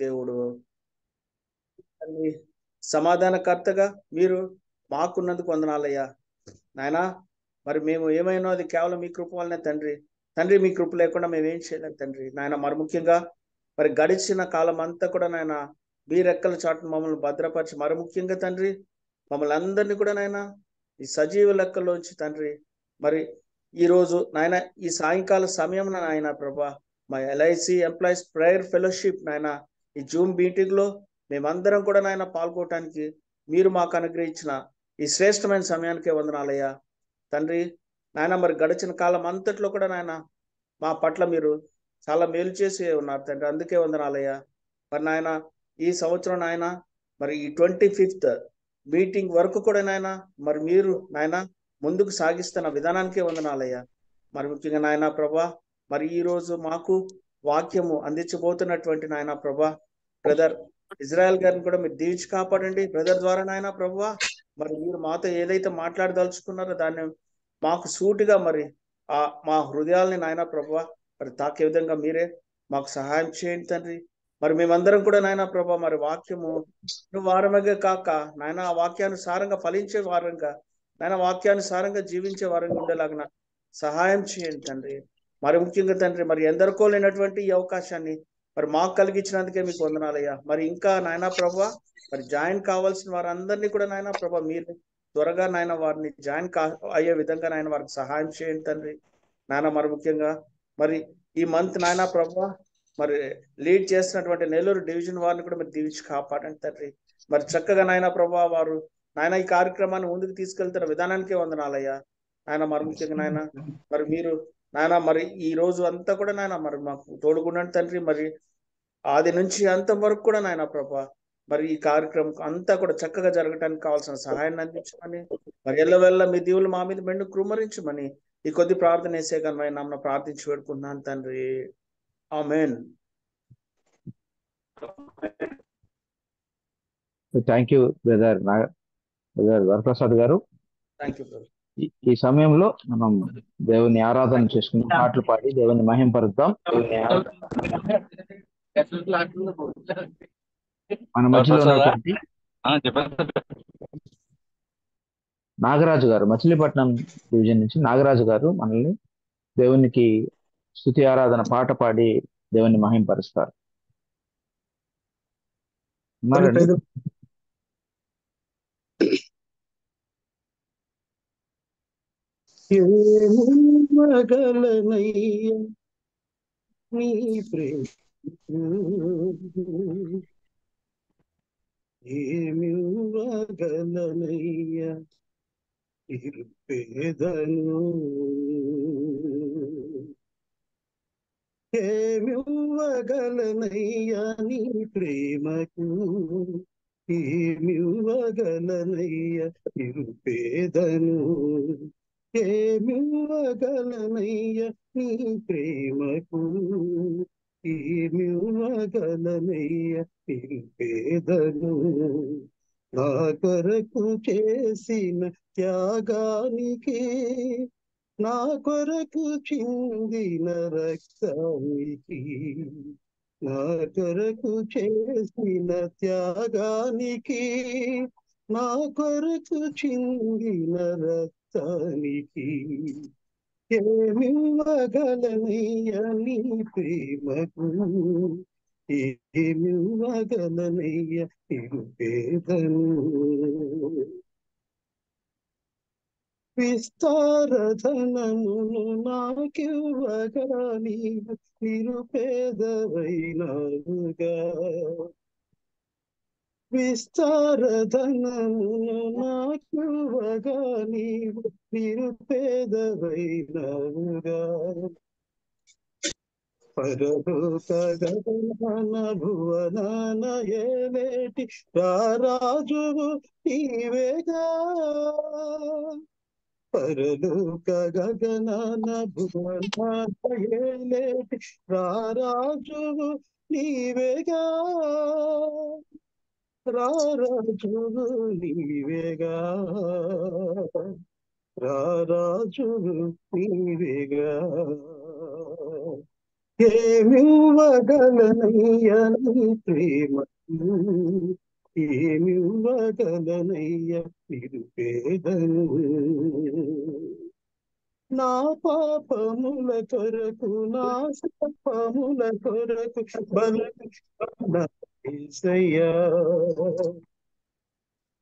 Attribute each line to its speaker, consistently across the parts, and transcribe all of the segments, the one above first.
Speaker 1: దేవుడు. సమాధానకర్తగా మీరు మాకున్నందుకు వందనాలయ్యా నాయనా. మరి మేము ఏమైనా అది కేవలం మీ కృప వల్లనే తండ్రి. తండ్రి మీ కృప లేకుండా మేము ఏం చేయలేం తండ్రి నాయన. మరి ముఖ్యంగా మరి గడిచిన కాలం అంతా కూడా నాయన మీ రెక్కల చాటును మమ్మల్ని భద్రపరిచి, మరి ముఖ్యంగా తండ్రి మమ్మల్ని అందరినీ కూడా నాయన ఈ సజీవ లెక్కల్లోంచి తండ్రి మరి ఈరోజు నాయన ఈ సాయంకాల సమయం నాయన ప్రభా మా ఎల్ఐసి ఎంప్లాయీస్ ప్రేయర్ ఫెలోషిప్ నాయన ఈ జూమ్ మీటింగ్ లో మేమందరం కూడా నాయన పాల్గొనడానికి మీరు మాకు అనుగ్రహించిన ఈ శ్రేష్టమైన సమయానికే వందనాలయ్యా తండ్రి నాయన. మరి గడిచిన కాలం అంతట్లో కూడా నాయన మా పట్ల మీరు చాలా మేలు చేసి ఉన్నారు తండ్రి, అందుకే వందనాలయ్యా. మరి నాయన ఈ సంవత్సరం నాయన మరి ఈ 25th మీటింగ్ వరకు కూడా నాయన మరి మీరు నాయన ముందుకు సాగిస్తున్న విధానానికే వందనాలయ్యా. మరి ముఖ్యంగా నాయన ప్రభా మరి ఈ రోజు మాకు వాక్యము అందించబోతున్నటువంటి నాయన ప్రభా బ్రదర్ ఇజ్రాయెల్ గారిని కూడా మీరు దీవించి కాపాడండి. బ్రదర్ ద్వారా నాయన ప్రభువా మరి మీరు మాతో ఏదైతే మాట్లాడదలుచుకున్నారో దాన్ని మాకు సూటిగా మరి మా హృదయాల్ని నాయన ప్రభువా మరి తాకే విధంగా మీరే మాకు సహాయం చేయండి తండ్రి. మరి మేమందరం కూడా నాయన ప్రభా మరి వాక్యము వారమగే కాక నాయన ఆ వాక్యానుసారంగా ఫలించే వారంగా నాయన వాక్యానుసారంగా జీవించే వారంగా ఉండేలాగా సహాయం చేయండి తండ్రి. మరి ముఖ్యంగా తండ్రి మరి ఎందరికో లేనటువంటి ఈ అవకాశాన్ని మరి మాకు కలిగించినందుకే మీకు వందనాలయ్యా. మరి ఇంకా నాయన ప్రభా మరి జాయిన్ కావాల్సిన వారందరినీ కూడా నాయన ప్రభా మీరు త్వరగా నాయన వారిని జాయిన్ అయ్యే విధంగా నాయన వారికి సహాయం చేయండి తండ్రి నాయన. మరి ముఖ్యంగా మరి ఈ మంత్ నాయన ప్రభా మరి లీడ్ చేస్తున్నటువంటి నెల్లూరు డివిజన్ వారిని కూడా మీరు దీవించి కాపాడండి తండ్రి. మరి చక్కగా నాయన ప్రభా వారు నాయన ఈ కార్యక్రమాన్ని ముందుకు తీసుకెళ్తున్న విధానానికే వందనాలయ్యా నాయన. మరి ముఖ్యంగా నాయన మరి మీరు నాయన మరి ఈ రోజు అంతా కూడా నాయన మరి మాకు తోడుగుండండి తండ్రి. మరి ఆది నుంచి అంతం వరకు కూడా నాయన ప్రభా మరి ఈ కార్యక్రమం అంతా కూడా చక్కగా జరగడానికి కావాల్సిన సహాయాన్ని అందించమని మరి ఎల్లవెల్ల మీ దీవులు మా మీద మెండు కృమరించమని ఈ కొద్ది ప్రార్థన వేసే కనుక నమ్మ ప్రార్థించి పెడుకున్నాను తండ్రి. ఆమేన్.
Speaker 2: థ్యాంక్ యూ బ్రదర్ వరప్రసాద్ గారు.
Speaker 1: Thank you brother.
Speaker 2: ఈ సమయంలో మనం దేవుని ఆరాధన చేసుకుని పాటలు పాడి దేవుని మహింపరుద్దాం. మన మధ్యలో ఉన్నటువంటి నాగరాజు గారు, మచిలీపట్నం డివిజన్ నుంచి నాగరాజు గారు మనల్ని దేవునికి స్తుతి ఆరాధన పాట పాడి దేవుని మహింపరుస్తారు.
Speaker 3: మగలనయ్య నీ ప్రేమ ఏమివ్వగలనయ్య ఇరుపేదను ఏమివ్వగలనయ్య నీ ప్రేమకు ఏమివ్వగలనయ్య ఇరుపేదను ఏమివ్వగలనయ్య నీ ప్రేమకు ఏమివ్వగలనయ్య నిరుపేదను నా కొరకు చేసిన త్యాగానికి నా కొరకు చిందిన రక్తానికి నా కొరకు చేసిన త్యాగానికి నా కొరకు చిందిన రక్తానికి ఏమివ్వగలనయ్య నీ ప్రేమకు ఏమివ్వగలనయ్య నిరుపేదను విస్తారధనమును నాకివ్వగా నీవు నిరుపేదవైనావుగా విస్తారధనమును నాకివ్వగా నీవు నిరుపేదవైనావుగా పరలోక గగన భువనాన ఏలేటి రారాజువు నీవేగా పరలోక గగనాన భువనాన ఏలేటి రారాజువు నీవేగా రారాజువు నీవేగా రారాజువు నీవేగా ఏమివ్వగలనయ్య నీ ప్రేమకు, ఏమివ్వగలనయ్య నిరుపేదను. నా పాపముల కొరకు, నా శాపముల కొరకు బలిసిన యేసయ్యా.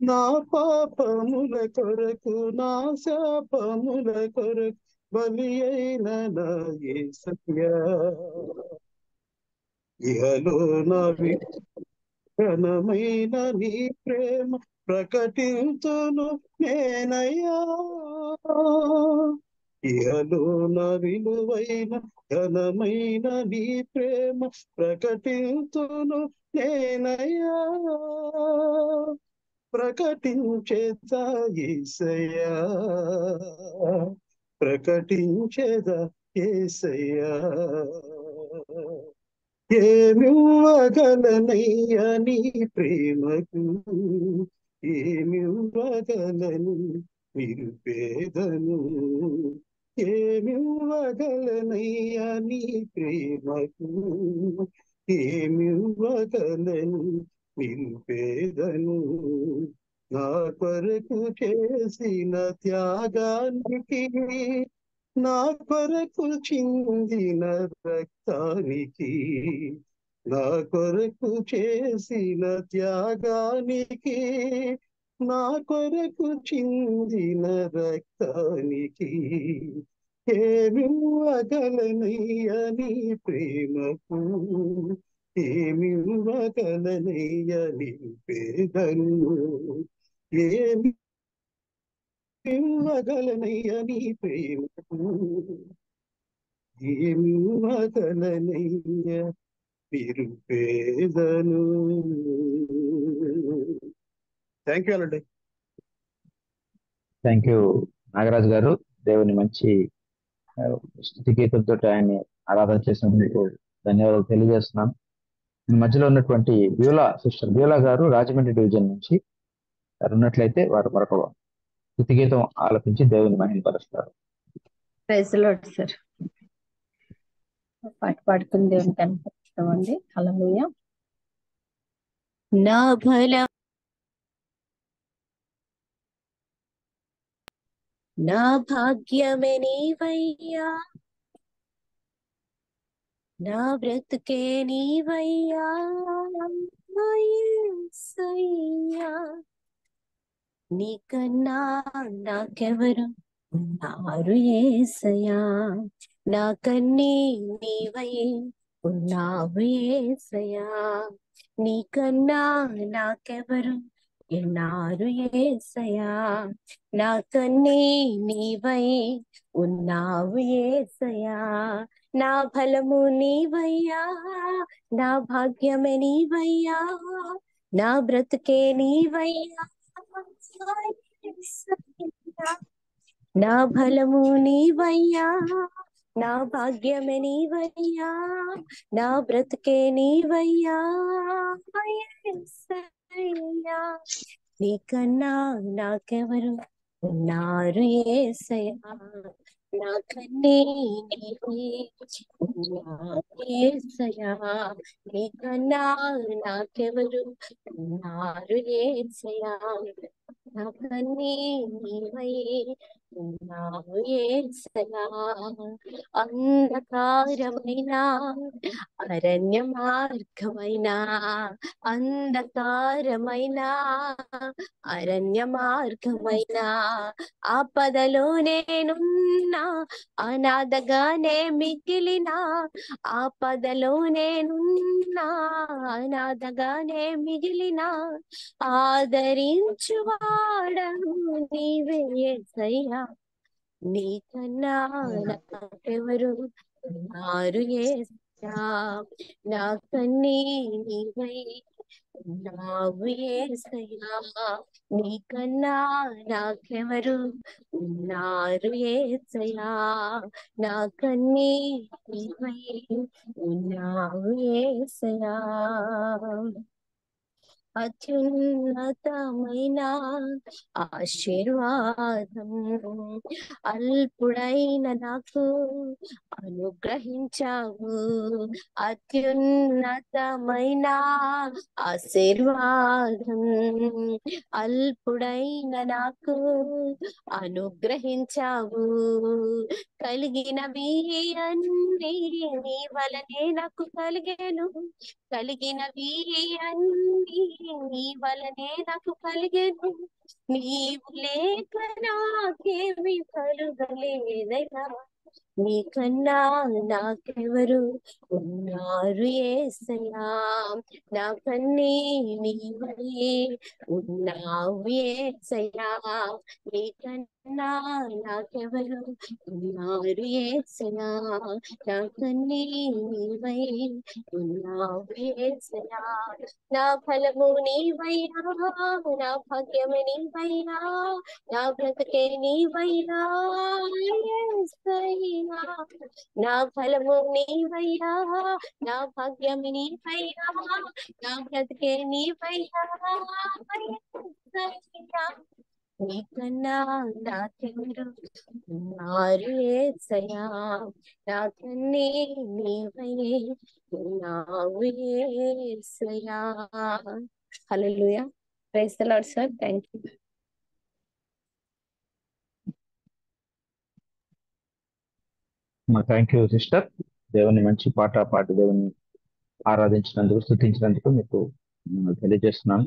Speaker 3: నా పాపముల కొరకు, నా శాపముల కొరకు బలి అయిన నా యేసయ్యా. ఇహలో నా ఘనమైన నీ ప్రేమ ప్రకటించును నేనయ్యా. ఇహలో నా విలువైన ఘనమైన నీ ప్రేమ ప్రకటించును నేనయ్యా. ప్రకటించేదా యేసయ్యా, ప్రకటించేదా యేసయ్యా. ఏమివ్వగలనయ్య నీ ప్రేమకు, ఏమివ్వగలను నిరుపేదను. ఏమివ్వగలనయ్య నీ ప్రేమకు, ఏమివ్వగలను నిరుపేదను. నా కొరకు చేసిన త్యాగానికి, నా కొరకు చిందిన రక్తానికి, నా కొరకు చేసిన త్యాగానికి, నా కొరకు చిందిన రక్తానికి ఏమివ్వగలనయ్య నీ ప్రేమకు, ఏమివ్వగలనయ్య నీ పేదను. ఏమి ఇవ్వగలనయ్య నీ ప్రేమకు, ఏమివ్వగలనయ్య నిరుపేదను. థ్యాంక్ యూ అండి.
Speaker 2: థ్యాంక్ యూ నాగరాజు గారు. దేవుని మంచి స్తుతి గీతంతో ఆయన్ని ఆరాధన చేసినందుకు ధన్యవాదాలు తెలియజేస్తున్నాను. మధ్యలో ఉన్నటువంటి సిస్టర్ బ్యూలా గారు రాజమండ్రి డివిజన్ నుంచి వారు ఉన్నట్లయితే వారు మరొక స్తుతి గీతం ఆలపించి దేవుని మహిమపరుస్తారు.
Speaker 4: Praise the Lord sir. పాట పాడుకుని దేవుని కనపరుస్తామండి. హల్లెలూయా. నా బలం నా భాగ్యమే నీవయ్యా, నా బ్రతుకే నీవయ్యా, యేసయ్యా. నీకన్నా నాకెవరు ఉన్నారు యేసయ్యా, నాకన్నీ నీవై ఉన్నావు యేసయ్యా. నీకన్నా నాకెవరు ఉన్నారు యేసయ్యా, నాకన్నీ నీవై ఉన్నావు యేసయ్యా. నా బలము నీవయ్యా, నా భాగ్యమే నీవయ్యా, నా బ్రతుకే నీవయ్యా, నా బలము నీవయ్యా, నా భాగ్యమే నీవయ్యా, నా బ్రతుకే నీవయ్యా, యేసయ్యా. నీకన్నా నాకెవరు ఉన్నారు యేసయ్యా, నాకన్నీ నీవే ఉన్నావు యేసయ్యా. నీకన్నా నాకెవరు ఉన్నారు యేసయ్యా, నాకన్నీ నీవై ఉన్నావు యేసయ్యా. అంధకారమైన అరణ్య మార్గమైన, అంధకారమైన అరణ్య మార్గమైన, ఆపదలో నేనున్నా అనాథగానే మిగిలిన, ఆపదలో నేనున్నా అనాథగానే మిగిలిన, ఆదరించువాడను నీవే యేసయ్యా. నీకన్నా నాకెవరు ఉన్నారు యేసయ్యా, నాకన్నీ నీవై ఉన్నావు యేసయ్యా. నీకన్నా నాకెవరు ఉన్నారు యేసయ్యా, నాకన్నీ నీవై ఉన్నావు యేసయ్యా. అత్యున్నతమైన ఆశీర్వాదం అల్పుడైన నాకు అనుగ్రహించావు. అత్యున్నతమైన ఆశీర్వాదం అల్పుడైన నాకు అనుగ్రహించావు. కలిగినవి అన్నీ నీ వలనే నాకు కలిగేను. కలిగినవి అన్నీ నీ వలనే నాకు కలిగేను. నీవు లేక నాకేమి కలుగలేదయ్యా. నీకన్నా నాకెవరు ఉన్నారు యేసయ్యా. నాకన్నీ నీవే ఉన్నావు యేసయ్యా. నీకన్నా నాకెవరు ఉన్నారు యేసయ్యా. నాకన్నీ నీవై ఉన్నావు యేసయ్యా. నా ఫలము నీవైనా, నా భాగ్యము నీవైనా, నా బ్రతుకే నీవైనా యేసయ్యా. నా ఫలము నీవైనా, నా భాగ్యము నీవైనా, నా బ్రతుకే నీవైనా యేసయ్యా. నీకన్నా నాకెవరు ఉన్నారు యేసయ్యా. నాకన్నీ నీవై ఉన్నావు యేసయ్యా. Hallelujah. Praise the Lord sir. Thank you.
Speaker 2: Thank you sister. దేవుని మంచి పాట పాడి దేవుని ఆరాధించినందుకు, స్తుతించినందుకు మీకు తెలియజేస్తున్నాను.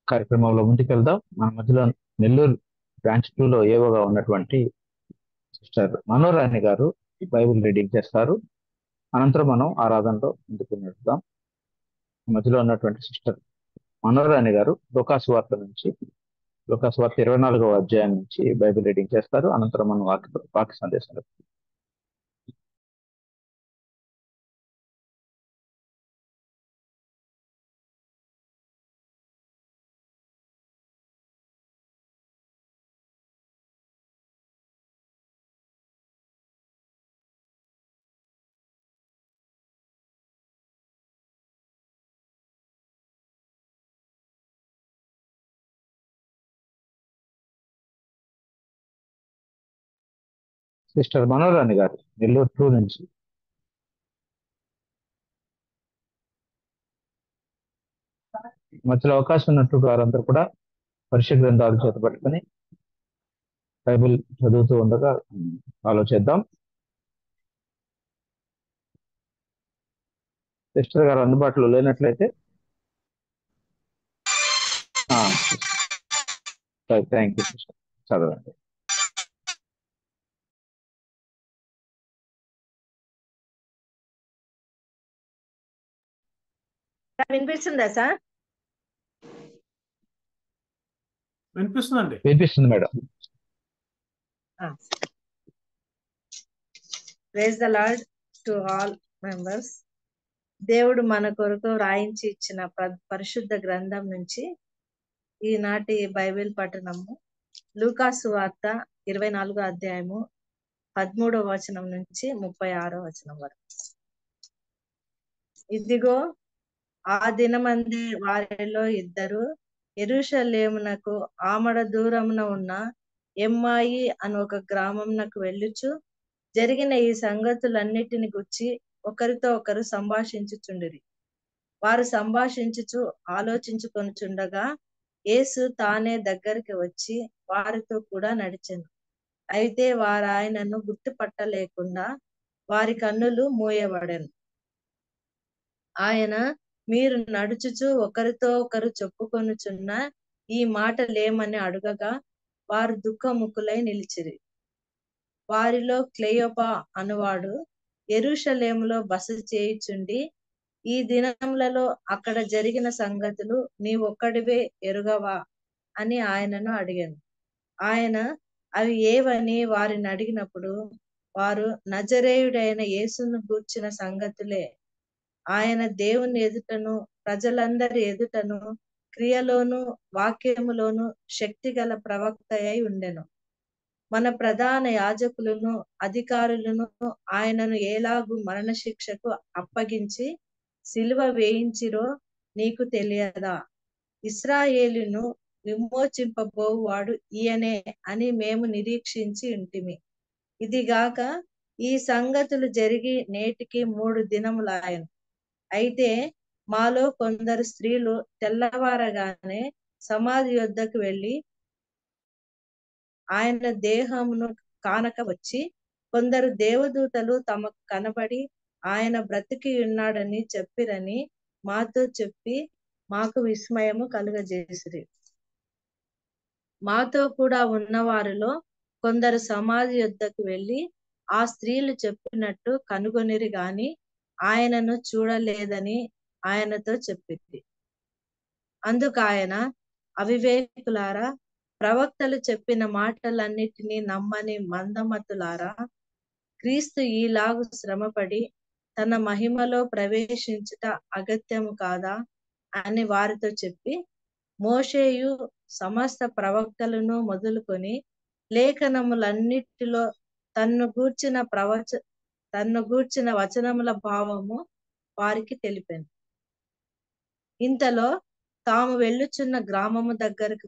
Speaker 2: కార్యక్రమంలో ముందుకెళ్దాం. మన మధ్యలో నెల్లూరు బ్రాంచ్ 2లో ఏవోగా ఉన్నటువంటి సిస్టర్ మనోరాణి గారు బైబిల్ రీడింగ్ చేస్తారు. అనంతరం మనం ఆరాధనలో ముందుకు నడుద్దాం. మధ్యలో ఉన్నటువంటి సిస్టర్ మనోరాణి గారు లూకాసు వార్త 24వ అధ్యాయం నుంచి బైబిల్ రీడింగ్ చేస్తారు. అనంతరం మనం వాక్య సందేశం. సిస్టర్ మనోరాణి గారు నెల్లూరు 2 నుంచి. మధ్యలో అవకాశం ఉన్నట్టు వారందరూ కూడా పరిశుద్ధ గ్రంథాలు చేతపట్టుకుని బైబిల్ చదువుతూ ఉండగా ఆలోచిద్దాం. సిస్టర్ గారు అందుబాటులో లేనట్లయితే థ్యాంక్ యూ సిస్టర్, చదవండి.
Speaker 5: వినిపిస్తుందా సార్?
Speaker 6: వినిపిస్తుందండి.
Speaker 2: వినిపిస్తుంది madam.
Speaker 5: Praise the lord to all members. దేవుడు మన కొరకు రాయించి ఇచ్చిన పరిశుద్ధ గ్రంథం నుంచి ఈనాటి బైబిల్ పఠనము లూకాసు వార్త 24వ అధ్యాయము 13వ వచనం నుంచి 36వ వచనం వరకు. ఇదిగో ఆ దినమందే వారిలో ఇద్దరు యెరూషలేమునకు ఆమడ దూరమున ఉన్న ఎమ్మాయి అని ఒక గ్రామమునకు వెళ్ళుచు జరిగిన ఈ సంగతులన్నిటిని గుర్చి ఒకరితో ఒకరు సంభాషించుచుండిరి. వారు సంభాషించుచు ఆలోచించుకొనుచుండగా యేసు తానే దగ్గరికి వచ్చి వారితో కూడా నడిచెను. అయితే వారు ఆయనను గుర్తుపట్టలేకుండా వారి కన్నులు మూయబడెను. ఆయన, మీరు నడుచుచు ఒకరితో ఒకరు చెప్పుకొనుచున్న ఈ మాటలేమని అడుగగా వారు దుఃఖముఖులై నిలిచిరి. వారిలో క్లెయోపా అనువాడు యెరూషలేములో బస చేయుచుండి ఈ దినములలో అక్కడ జరిగిన సంగతులు నీవొక్కడివే ఎరుగవా అని ఆయనను అడిగాను. ఆయన అవి ఏవని వారిని అడిగినప్పుడు వారు నజరేయుడైన యేసును గూర్చిన సంగతులే. ఆయన దేవుని ఎదుటను ప్రజలందరి ఎదుటను క్రియలోను వాక్యములోను శక్తిగల ప్రవక్త అయి ఉండెను. మన ప్రధాన యాజకులను అధికారులను ఆయనను ఎలాగు మరణశిక్షకు అప్పగించి సిలువ వేయించిరో నీకు తెలియదా? ఇశ్రాయేలును విమోచింపబోవాడు ఈయనే అని మేము నిరీక్షించి ఉంటిమి. ఇదిగాక ఈ సంగతులు జరిగి నేటికి 3 దినములాయను. అయితే మాలో కొందరు స్త్రీలు తెల్లవారగానే సమాధి యొద్దకు వెళ్ళి ఆయన దేహమును కానక వచ్చి, కొందరు దేవదూతలు తమకు కనబడి ఆయన బ్రతికి ఉన్నాడని చెప్పిరని మాతో చెప్పి మాకు విస్మయము కలుగజేసిరి. మాతో కూడా ఉన్నవారిలో కొందరు సమాధి యొద్దకు వెళ్ళి ఆ స్త్రీలు చెప్పినట్టు కనుగొనిరి గాని ఆయనను చూడలేదని ఆయనతో చెప్పింది. అందుకు ఆయన, అవివేకులారా, ప్రవక్తలు చెప్పిన మాటలన్నిటినీ నమ్మని మందమతులారా, క్రీస్తు ఈలాగు శ్రమపడి తన మహిమలో ప్రవేశించుట అగత్యము కాదా అని వారితో చెప్పి, మోషేయు సమస్త ప్రవక్తలను మొదలుకొని లేఖనములన్నిటిలో తన్ను గూర్చిన వచనముల భావము వారికి తెలిపాను. ఇంతలో తాము వెళ్ళుచున్న గ్రామము దగ్గరకు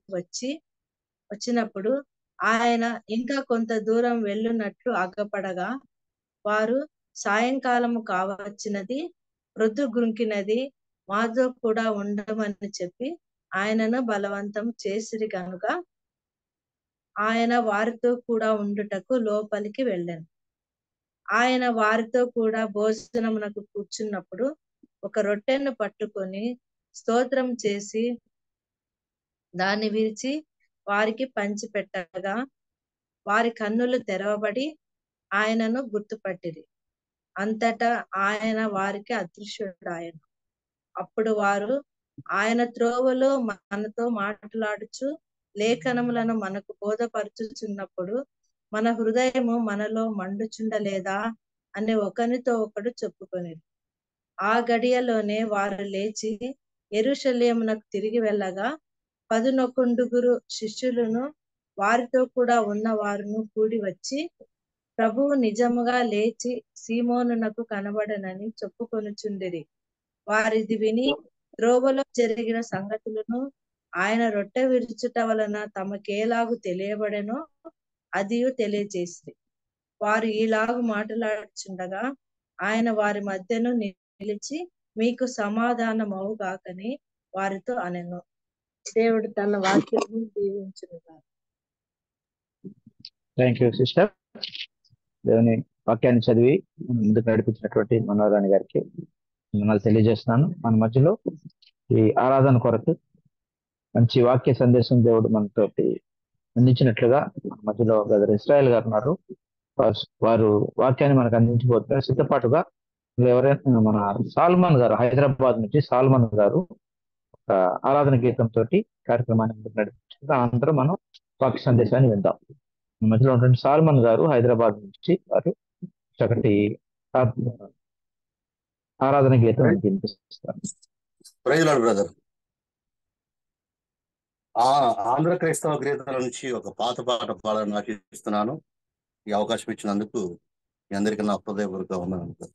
Speaker 5: వచ్చినప్పుడు ఆయన ఇంకా కొంత దూరం వెళ్ళునట్లు అగ్గపడగా, వారు సాయంకాలము కావచ్చినది, ప్రొద్దు గుంకినది, మాతో కూడా ఉండమని చెప్పి ఆయనను బలవంతం చేసిరి గనుక ఆయన వారితో కూడా ఉండుటకు లోపలికి వెళ్ళాను. ఆయన వారితో కూడా భోజనమునకు కూర్చున్నప్పుడు ఒక రొట్టెను పట్టుకొని స్తోత్రం చేసి దాన్ని విరిచి వారికి పంచిపెట్టగా వారి కన్నులు తెరవబడి ఆయనను గుర్తుపట్టిరి. అంతటా ఆయన వారికి అదృశ్యుడాయను. అప్పుడు వారు, ఆయన త్రోవలో మనతో మాట్లాడుచు లేఖనములను మనకు బోధపరచుచున్నప్పుడు మన హృదయము మనలో మండుచుండలేదా అని ఒకనితో ఒకడు చెప్పుకొని, ఆ గడియలోనే వారు లేచి యెరూషలేమునకు తిరిగి వెళ్ళగా 11 శిష్యులను వారితో కూడా ఉన్న వారును కూడి వచ్చి, ప్రభువు నిజముగా లేచి సీమోనునకు కనబడనని చెప్పుకొనుచుండిరి. వారిది విని త్రోవలో జరిగిన సంగతులను, ఆయన రొట్టె విరుచుట వలన తమకేలాగు తెలియబడెనో అదియు తెలియజేసి, వారు ఈలాగు మాట్లాడుచుండగా ఆయన వారి మధ్యను నిలిచి, మీకు సమాధానమవుగాకని వారితో అనెను. దేవుడు తన వాక్యము దీవించునుగాక.
Speaker 2: Thank you sister. దేవుని వాక్యాన్ని చదివి ముందుకు నడిపించినటువంటి మనోరాణి గారికి మిమ్మల్ని తెలియజేస్తున్నాను. మన మధ్యలో ఈ ఆరాధన కొరకు మంచి వాక్య సందేశం దేవుడు మనతోటి అందించినట్లుగా మన మధ్యలో బ్రదర్ ఇస్రాయల్ గారు ఉన్నారు. వారు వాక్యాన్ని మనకు అందించబోతున్నారు. సిద్ధపాటుగా ఎవరైనా మన సాల్మన్ గారు, హైదరాబాద్ నుంచి సాల్మన్ గారు ఒక ఆరాధన గీతంతో కార్యక్రమాన్ని ముందుకు నడిపించారు. అనంతరం మనం వాక్య సందేశాన్ని విందాం. మన మధ్యలో ఉన్నటువంటి సాల్మన్ గారు హైదరాబాద్ నుంచి వారు చక్కటి ఆరాధన గీతం వినిపిస్తారు.
Speaker 6: Praise lord brother. ఆంధ్ర క్రైస్తవ గీతాల నుంచి ఒక పాత పాట పాడాలని ఆశిస్తున్నాను. ఈ అవకాశం ఇచ్చినందుకు మీ అందరికీ నా హృదయపూర్వక వందనాలు.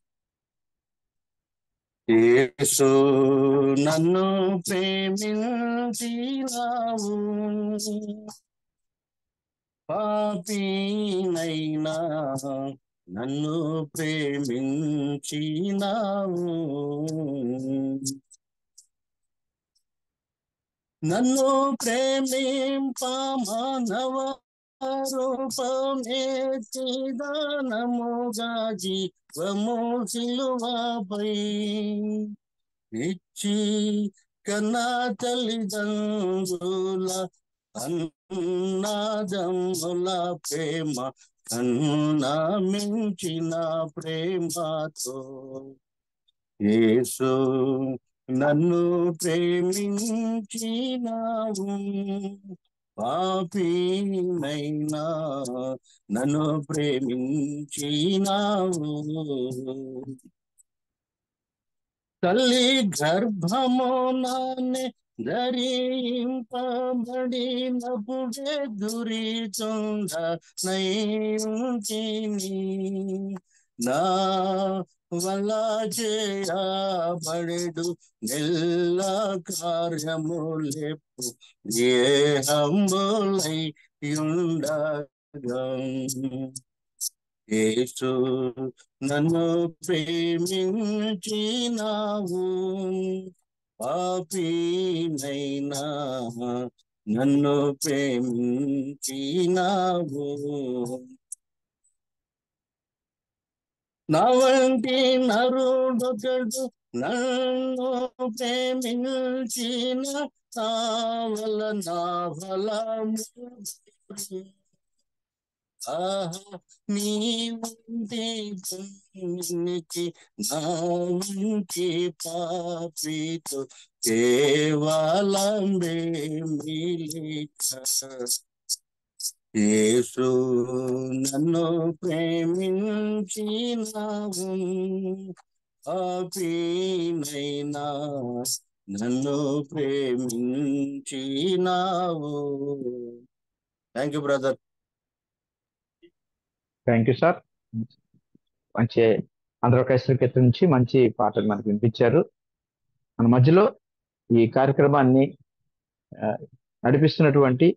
Speaker 6: యేసు నన్ను ప్రేమించినావు, పాపినైనా నన్ను ప్రేమించినావు, నన్ను ప్రేమింప మానవ రూపమేతి దానముగా జీవము సిలువపై ఇచ్చి కన్నా తల్లిదండ్రుల అన్నదమ్ముల ప్రేమ కన్నా మించిన ప్రేమతో యేసు నన్ను ప్రేమించినావు, పాపినైనా నన్ను ప్రేమించినావు, తల్లి గర్భము నానే ధరింపబడినప్పుడే దురిచొంద నైంటిని, నా వల్ల చేయబడెడు నెల్ల కార్యములెప్పు ఏ హంబులై ఉండగా యేసు నన్ను ప్రేమించినావు పాపినైనా నన్ను ప్రేమించినావు నా వంటి నరుడొకడు నన్ను ప్రేమించిన నా బలము నీవుంటే పుణ్యానికి నా వంటి పాపితో కేవలం యేసు నన్ను ప్రేమించినావు పాపినైనా నన్ను ప్రేమించినావు. Thank you brother.
Speaker 2: Thank you sir. మంచి ఆంధ్రప్రదేశ్ కీర్తన నుంచి మంచి పాటలు మనకు వినిపించారు. మన మధ్యలో ఈ కార్యక్రమాన్ని నడిపిస్తున్నటువంటి,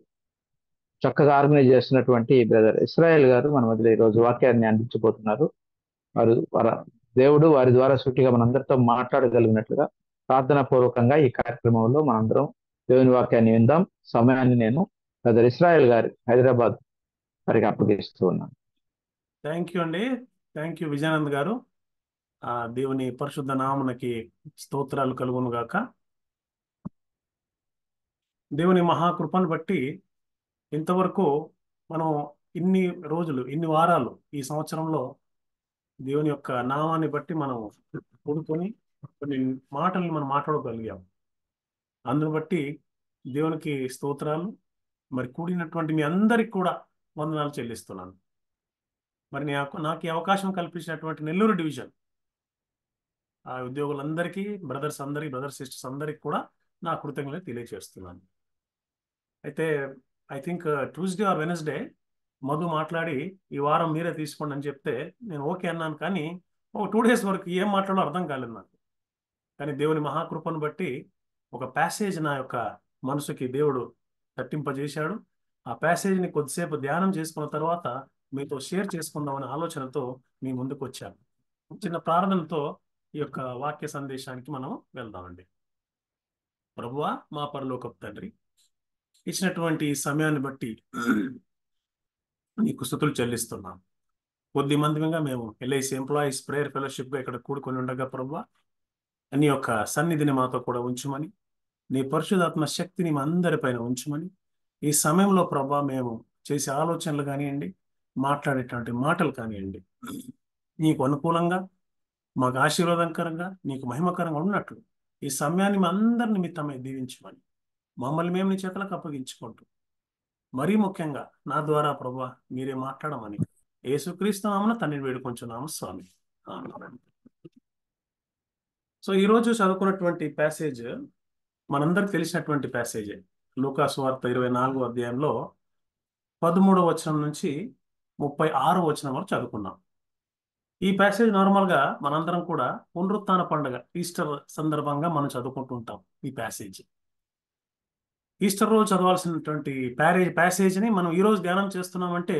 Speaker 2: చక్కగా ఆర్గనైజ్ చేస్తున్నటువంటి బ్రదర్ ఇస్రాయేల్ గారు మన మధ్యలో ఈరోజు వాక్యాన్ని అందించబోతున్నారు. దేవుడు వారి ద్వారా సూటిగా మనందరితో మాట్లాడగలిగినట్లుగా ప్రార్థనా పూర్వకంగా ఈ కార్యక్రమంలో మనందరం దేవుని వాక్యాన్ని విందాం. సమయాన్ని నేను బ్రదర్ ఇస్రాయేల్ గారి హైదరాబాద్ వారికి అప్పగిస్తూ ఉన్నాను.
Speaker 7: థ్యాంక్ యూ అండి. థ్యాంక్ యూ విజయానంద్ గారు. దేవుని పరిశుద్ధ నామమునకి స్తోత్రాలు కలుగును గాక. దేవుని మహాకృపను బట్టి ఇంతవరకు మనం ఇన్ని రోజులు, ఇన్ని వారాలు ఈ సంవత్సరంలో దేవుని యొక్క నామాన్ని బట్టి మనం కూడుకొని కొన్ని మాటల్ని మనం మాట్లాడగలిగాం. అందును బట్టి దేవునికి స్తోత్రాలు. మరి కూడినటువంటి మీ అందరికి కూడా వందనాలు చెల్లిస్తున్నాను. మరి నాకు ఈ అవకాశం కల్పించినటువంటి నెల్లూరు డివిజన్ ఆ ఉద్యోగులందరికీ, బ్రదర్ సిస్టర్స్ అందరికి కూడా నా కృతజ్ఞతలు తెలియజేస్తున్నాను. అయితే I think Tuesday or Wednesday Madhu మాట్లాడి ఈ వారం మీరే తీసుకోండి అని చెప్తే నేను ఓకే అన్నాను. కానీ ఒక 2 days వరకు ఏం మాట్లాడో అర్థం కాలేదు నాకు. కానీ దేవుని మహాకృపను బట్టి ఒక ప్యాసేజ్ నా యొక్క మనసుకి దేవుడు తట్టింపజేశాడు. ఆ ప్యాసేజ్ని కొద్దిసేపు ధ్యానం చేసుకున్న తర్వాత మీతో షేర్ చేసుకుందామనే ఆలోచనతో మీ ముందుకు వచ్చాను. చిన్న ప్రార్థనతో ఈ యొక్క వాక్య సందేశానికి మనం వెళ్దామండి. ప్రభువా, మా పరలోకపు తండ్రి, ఇచ్చినటువంటి సమయాన్ని బట్టి నీకు స్తుతులు చెల్లిస్తున్నాం. కొద్ది మందిగా మేము LIC ఎంప్లాయీస్ ప్రేయర్ ఫెలోషిప్గా ఇక్కడ కూడుకొని ఉండగా ప్రభువా, నీ యొక్క సన్నిధిని మాతో కూడా ఉంచుమని, నీ పరిశుధాత్మ శక్తిని మా అందరిపైన ఉంచుమని, ఈ సమయంలో ప్రభువా మేము చేసే ఆలోచనలు కానివ్వండి, మాట్లాడేటువంటి మాటలు కానివ్వండి, నీకు అనుకూలంగా, మాకు ఆశీర్వాదకరంగా, నీకు మహిమకరంగా ఉన్నట్లు ఈ సమయాన్ని మా అందరి నిమిత్తమై దీవించమని, మమ్మల్ని మేము నీ చేతులకు అప్పగించుకుంటూ, మరీ ముఖ్యంగా నా ద్వారా ప్రభువా మీరే మాట్లాడమని యేసుక్రీస్తు నామమున తండ్రిని వేడుకొంచున్నాము స్వామి. సో ఈరోజు చదువుకున్నటువంటి ప్యాసేజ్ మనందరికి తెలిసినటువంటి ప్యాసేజే. లూకా సువార్త 24వ అధ్యాయంలో 13వ వచనం నుంచి 36వ వచనం వరకు చదువుకున్నాం. ఈ ప్యాసేజ్ నార్మల్గా మనందరం కూడా పునరుత్థాన పండుగ ఈస్టర్ సందర్భంగా మనం చదువుకుంటూ ఉంటాం. ఈ ప్యాసేజ్ ఈస్టర్ రోజు చదవాల్సినటువంటి ప్యాసేజ్ని మనం ఈరోజు ధ్యానం చేస్తున్నామంటే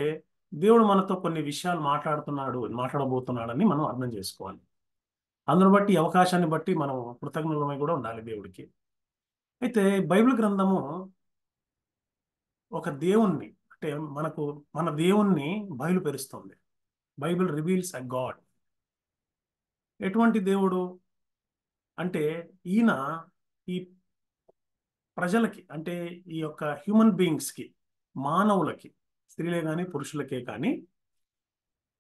Speaker 7: దేవుడు మనతో కొన్ని విషయాలు మాట్లాడబోతున్నాడని మనం అర్థం చేసుకోవాలి. అందును బట్టి అవకాశాన్ని బట్టి మనం కృతజ్ఞులమై కూడా ఉండాలి దేవుడికి. అయితే బైబిల్ గ్రంథము ఒక దేవుణ్ణి, అంటే మన దేవుణ్ణి బయలుపరుస్తుంది. బైబిల్ రివీల్స్ ఎ గాడ్. ఎటువంటి దేవుడు అంటే ఈయన ఈ ప్రజలకి, అంటే ఈ యొక్క హ్యూమన్ బీయింగ్స్కి, మానవులకి, స్త్రీలే కానీ పురుషులకే కానీ,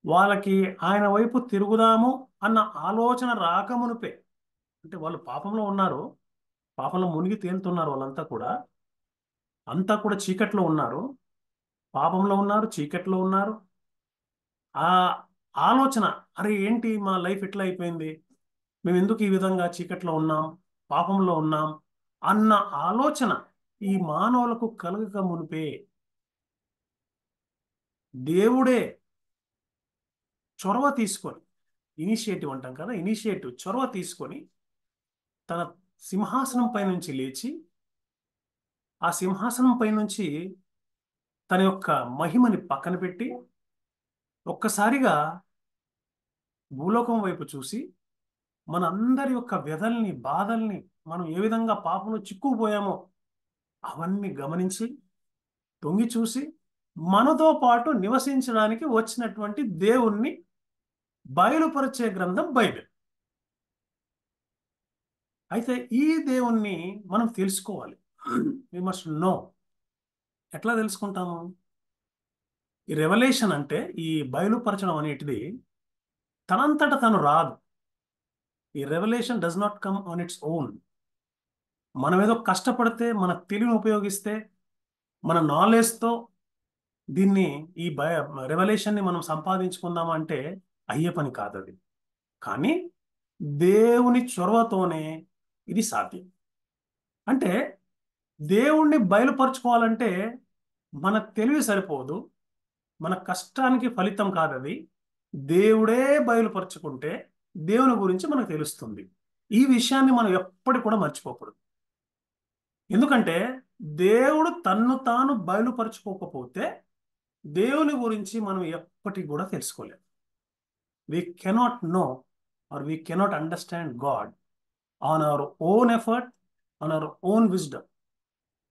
Speaker 7: వాళ్ళకి ఆయన వైపు తిరుగుదాము అన్న ఆలోచన రాకమునుపే, అంటే వాళ్ళు పాపంలో ఉన్నారు, పాపంలో మునిగి తేలుతున్నారు, వాళ్ళంతా కూడా చీకట్లో ఉన్నారు, పాపంలో ఉన్నారు, చీకట్లో ఉన్నారు. ఆ ఆలోచన, అరే ఏంటి మా లైఫ్ ఎట్లా అయిపోయింది, మేము ఎందుకు ఈ విధంగా చీకట్లో ఉన్నాం, పాపంలో ఉన్నాం అన్న ఆలోచన ఈ మానవులకు కలగక మునిపే దేవుడే చొరవ తీసుకొని ఇనిషియేటివ్ అంటాం కదా, ఇనిషియేటివ్ చొరవ తీసుకొని తన సింహాసనం పై నుంచి లేచి ఆ సింహాసనం పై నుంచి తన యొక్క మహిమని పక్కన పెట్టి ఒక్కసారిగా భూలోకం వైపు చూసి మన అందరి యొక్క వ్యధల్ని, బాధల్ని, మనం ఏ విధంగా పాపంలో చిక్కుకుపోయామో అవన్నీ గమనించి తొంగి చూసి మనతో పాటు నివసించడానికి వచ్చినటువంటి దేవుణ్ణి బయలుపరిచే గ్రంథం బైబిల్. అయితే ఈ దేవుణ్ణి మనం తెలుసుకోవాలి. We must know. ఎట్లా తెలుసుకుంటాము? ఈ రెవల్యూషన్ అంటే, ఈ బయలుపరచడం అనేటిది తనంతట తను రాదు. ఈ revolution does not come on its own. మనం ఏదో కష్టపడితే, మన తెలివిని ఉపయోగిస్తే, మన నాలెడ్జ్తో దీన్ని ఈ రెవల్యూషన్ని మనం సంపాదించుకుందాం అంటే అయ్యే పని కాదు అది. కానీ దేవుని చొరవతోనే ఇది సాధ్యం. అంటే దేవుణ్ణి బయలుపరచుకోవాలంటే మన తెలివి సరిపోదు, మన కష్టానికి ఫలితం కాదు అది. దేవుడే బయలుపరచుకుంటే దేవుని గురించి మనకు తెలుస్తుంది. ఈ విషయాన్ని మనం ఎప్పటికి కూడా మర్చిపోకూడదు. ఎందుకంటే దేవుడు తన్ను తాను బయలుపరచుకోకపోతే దేవుని గురించి మనం ఎప్పటికి కూడా తెలుసుకోలేము. We cannot know or we cannot understand God on our own effort, on our own wisdom.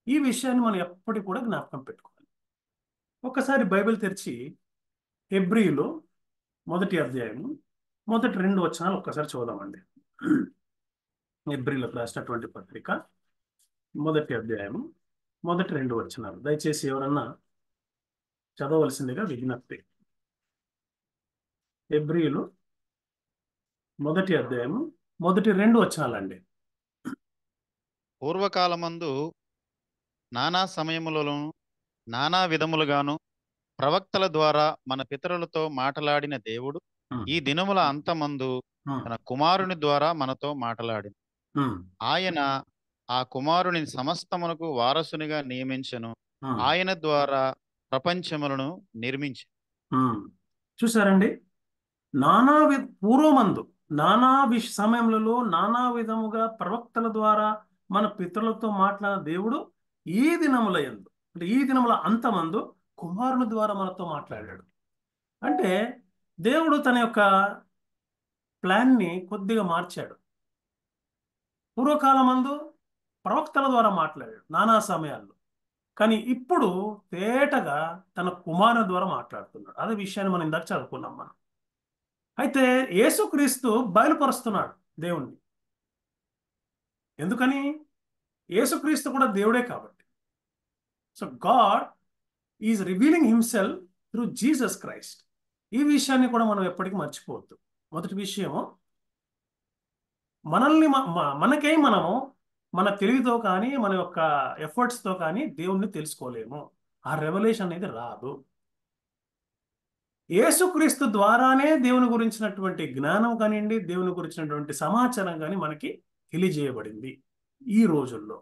Speaker 7: ఈ విషయాన్ని మనం ఎప్పటికి కూడా జ్ఞాపకం పెట్టుకోవాలి. ఒక్కసారి బైబిల్ తెరిచి హెబ్రీయులు 1వ అధ్యాయము 1-2 వచనాలు ఒక్కసారి చూద్దామండి. హెబ్రీయులకు రాసినటువంటి పత్రిక 1వ అధ్యాయము 1-2 వచనాలు దయచేసి ఎవరన్నా చదవవలసిందిగా విజ్ఞప్తి. హెబ్రీయులు 1వ అధ్యాయము 1-2 వచనాలండి.
Speaker 8: పూర్వకాలమందు నానా సమయములలో నానా విధములుగాను ప్రవక్తల ద్వారా మన పితరులతో మాట్లాడిన దేవుడు ఈ దినముల అంతమందు తన కుమారుని ద్వారా మనతో మాట్లాడింది. ఆయన ఆ కుమారుని సమస్తమునకు వారసునిగా నియమించెను. ఆయన ద్వారా ప్రపంచములను నిర్మించి.
Speaker 7: చూసారండి, పూర్వమందు నానా సమయములలో నానా విధముగా ప్రవక్తల ద్వారా మన పితరులతో మాట్లాడిన దేవుడు ఈ దినముల యందు, అంటే ఈ దినముల అంతమందు కుమారుని ద్వారా మనతో మాట్లాడాడు. అంటే దేవుడు తన యొక్క ప్లాన్ని కొద్దిగా మార్చాడు. పూర్వకాలమందు ప్రవక్తల ద్వారా మాట్లాడాడు నానా సమయాల్లో, కానీ ఇప్పుడు తేటగా తన కుమారుని ద్వారా మాట్లాడుతున్నాడు. అదే విషయాన్ని మనం ఇందాక చదువుకున్నాం మనం. అయితే యేసుక్రీస్తు బయలుపరుస్తున్నాడు దేవుణ్ణి. ఎందుకని? యేసుక్రీస్తు కూడా దేవుడే కాబట్టి. So God is revealing himself through Jesus Christ. ఈ విషయాన్ని కూడా మనం ఎప్పటికీ మర్చిపోవద్దు. మొదటి విషయము, మనకై మనము మన తెలివితో కానీ మన యొక్క ఎఫర్ట్స్తో కానీ దేవుణ్ణి తెలుసుకోలేము. ఆ రెవల్యూషన్ అనేది రాదు. యేసుక్రీస్తు ద్వారానే దేవుని గురించినటువంటి జ్ఞానం కానివ్వండి, దేవుని గురించినటువంటి సమాచారం కానీ మనకి తెలియజేయబడింది ఈ రోజుల్లో.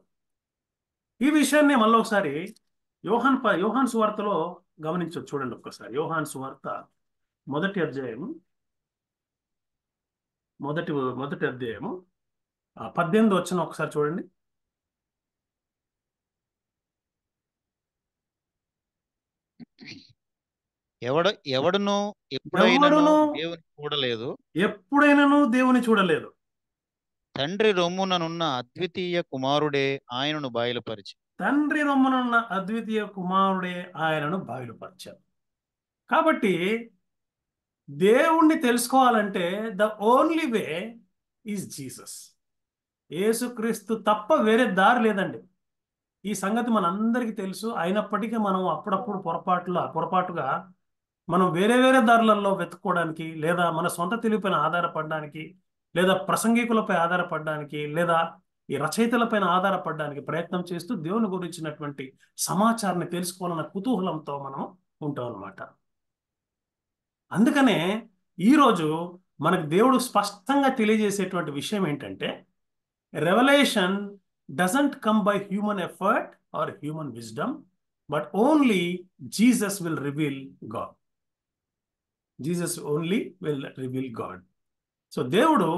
Speaker 7: ఈ విషయాన్ని మళ్ళీ ఒకసారి యోహాను సువార్తలో గమనించవచ్చు. చూడండి ఒక్కసారి. యోహాను సువార్త 1వ అధ్యాయము 18 వచనం ఒకసారి చూడండి.
Speaker 8: ఎవడును ఎప్పుడైనాను
Speaker 7: దేవుని చూడలేదు.
Speaker 8: తండ్రి రొమ్ముననున్న అద్వితీయ కుమారుడే ఆయనను బయలుపరిచి.
Speaker 7: తండ్రి రొమ్మునున్న అద్వితీయ కుమారుడే ఆయనను బయలుపరిచారు. కాబట్టి దేవుణ్ణి తెలుసుకోవాలంటే the only way is Jesus. యేసుక్రీస్తు తప్ప వేరే దారి లేదండి. ఈ సంగతి మనందరికీ తెలుసు. అయినప్పటికీ మనం అప్పుడప్పుడు పొరపాటుగా మనం వేరే వేరే దారులలో వెతుక్కోవడానికి, లేదా మన సొంత తెలివిపైన ఆధారపడడానికి, లేదా ప్రసంగికులపై ఆధారపడడానికి, లేదా ఈ రచయితలపైన ఆధారపడడానికి ప్రయత్నం చేస్తూ దేవుని గురించినటువంటి సమాచారాన్ని తెలుసుకోవాలన్న కుతూహలంతో మనం ఉంటాం అన్నమాట. అందుకనే ఈరోజు మనకు దేవుడు స్పష్టంగా తెలియజేసేటువంటి విషయం ఏంటంటే, revolution doesn't come by human effort are human wisdom, but only Jesus will reveal God. Jesus only will reveal God. So దేవుడు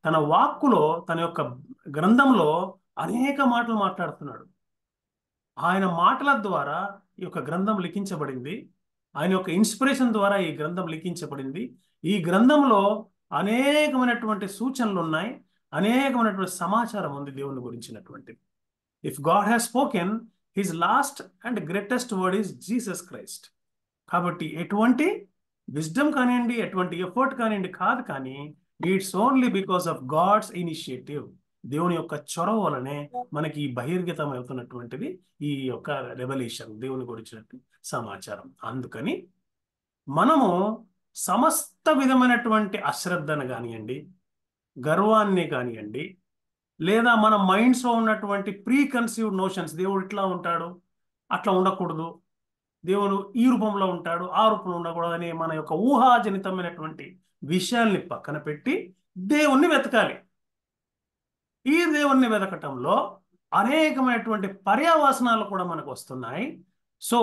Speaker 7: తన వాక్కులో, తన యొక్క గ్రంథంలో అనేక మాటలు మాట్లాడుతున్నాడు. ఆయన మాటల ద్వారా ఈ యొక్క గ్రంథం లిఖించబడింది. ఆయన యొక్క ఇన్స్పిరేషన్ ద్వారా ఈ గ్రంథం లిఖించబడింది. ఈ గ్రంథంలో అనేకమైనటువంటి సూచనలు ఉన్నాయి, అనేకమైనటువంటి సమాచారం ఉంది దేవుని గురించినటువంటిది. If God has spoken, his last and greatest word is Jesus Christ. కాబట్టి ఎటువంటి విజ్డమ్ కానివ్వండి, ఎటువంటి ఎఫర్ట్ కానివ్వండి కాదు, కానీ it's only because of God's initiative. దేవుని యొక్క చొరవ వలనే మనకి ఈ బహిర్గతం అవుతున్నటువంటిది ఈ యొక్క రెవల్యూషన్, దేవుని గురించినట్టు సమాచారం. అందుకని మనము సమస్త విధమైనటువంటి అశ్రద్ధను కానివ్వండి, గర్వాన్ని కానివ్వండి, లేదా మన మైండ్స్లో ఉన్నటువంటి ప్రీ కన్సీవ్డ్ నోషన్స్, దేవుడు ఇట్లా ఉంటాడు, అట్లా ఉండకూడదు, దేవుడు ఈ రూపంలో ఉంటాడు, ఆ రూపంలో ఉండకూడదు అనే మన యొక్క ఊహాజనితమైనటువంటి విషయాల్ని పక్కన పెట్టి దేవుణ్ణి వెతకాలి. ఈ దేవుణ్ణి వెతకటంలో అనేకమైనటువంటి పర్యావసనాలు కూడా మనకు వస్తున్నాయి. సో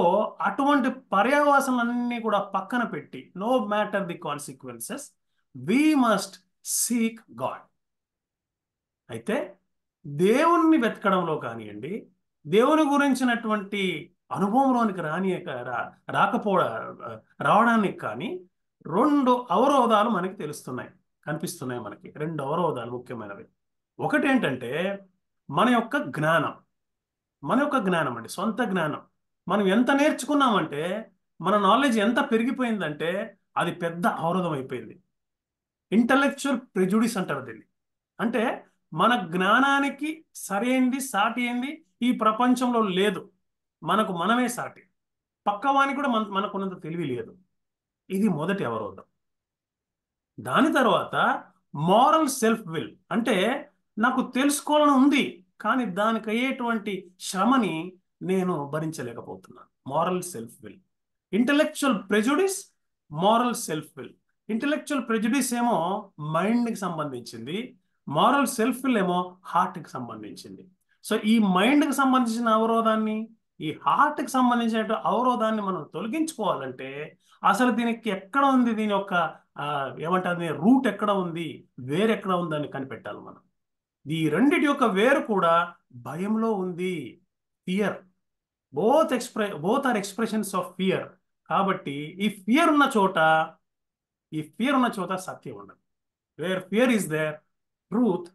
Speaker 7: అటువంటి పర్యావసనాలన్నీ కూడా పక్కన పెట్టి, no matter the consequences, we must seek God. అయితే దేవుణ్ణి వెతకడంలో కానివ్వండి, దేవుని గురించినటువంటి అనుభవంలోనికి రావడానికి కానీ 2 అవరోధాలు మనకి కనిపిస్తున్నాయి. మనకి 2 అవరోధాలు ముఖ్యమైనవి. ఒకటి ఏంటంటే మన యొక్క జ్ఞానం అండి, సొంత జ్ఞానం. మనం ఎంత నేర్చుకున్నామంటే, మన నాలెడ్జ్ ఎంత పెరిగిపోయిందంటే అది పెద్ద అవరోధం అయిపోయింది. ఇంటలెక్చువల్ ప్రెజుడిస్ అంటారు దీన్ని. అంటే మన జ్ఞానానికి సరైంది, సాటి ఏంది ఈ ప్రపంచంలో లేదు. మనకు మనమే సాటి. పక్కవానికి కూడా మనకున్నంత తెలివి లేదు. ఇది మొదటి అవరోధం. దాని తర్వాత మారల్ సెల్ఫ్ విల్, అంటే నాకు తెలుసుకోవాలని ఉంది, కానీ దానికి అయ్యేటువంటి శ్రమని నేను భరించలేకపోతున్నాను. Moral self will. Intellectual prejudice, moral self will. Intellectual prejudice ఏమో మైండ్కి సంబంధించింది, మారల్ సెల్ఫ్ విల్ ఏమో హార్ట్కి సంబంధించింది. సో ఈ మైండ్కి సంబంధించిన అవరోధాన్ని, ఈ హార్ట్కి సంబంధించిన అవరోధాన్ని మనం తొలగించుకోవాలంటే అసలు దీనికి ఎక్కడ ఉంది, దీని యొక్క ఏమంటారు, రూట్ ఎక్కడ ఉంది, వేరు ఎక్కడ ఉందని కనిపెట్టాలి మనం. ఈ రెండిటి యొక్క వేరు కూడా భయంలో ఉంది. Fear. Both are expressions of fear. కాబట్టి ఈ ఫియర్ ఉన్న చోట సత్యం ఉండదు. Where fear is there, truth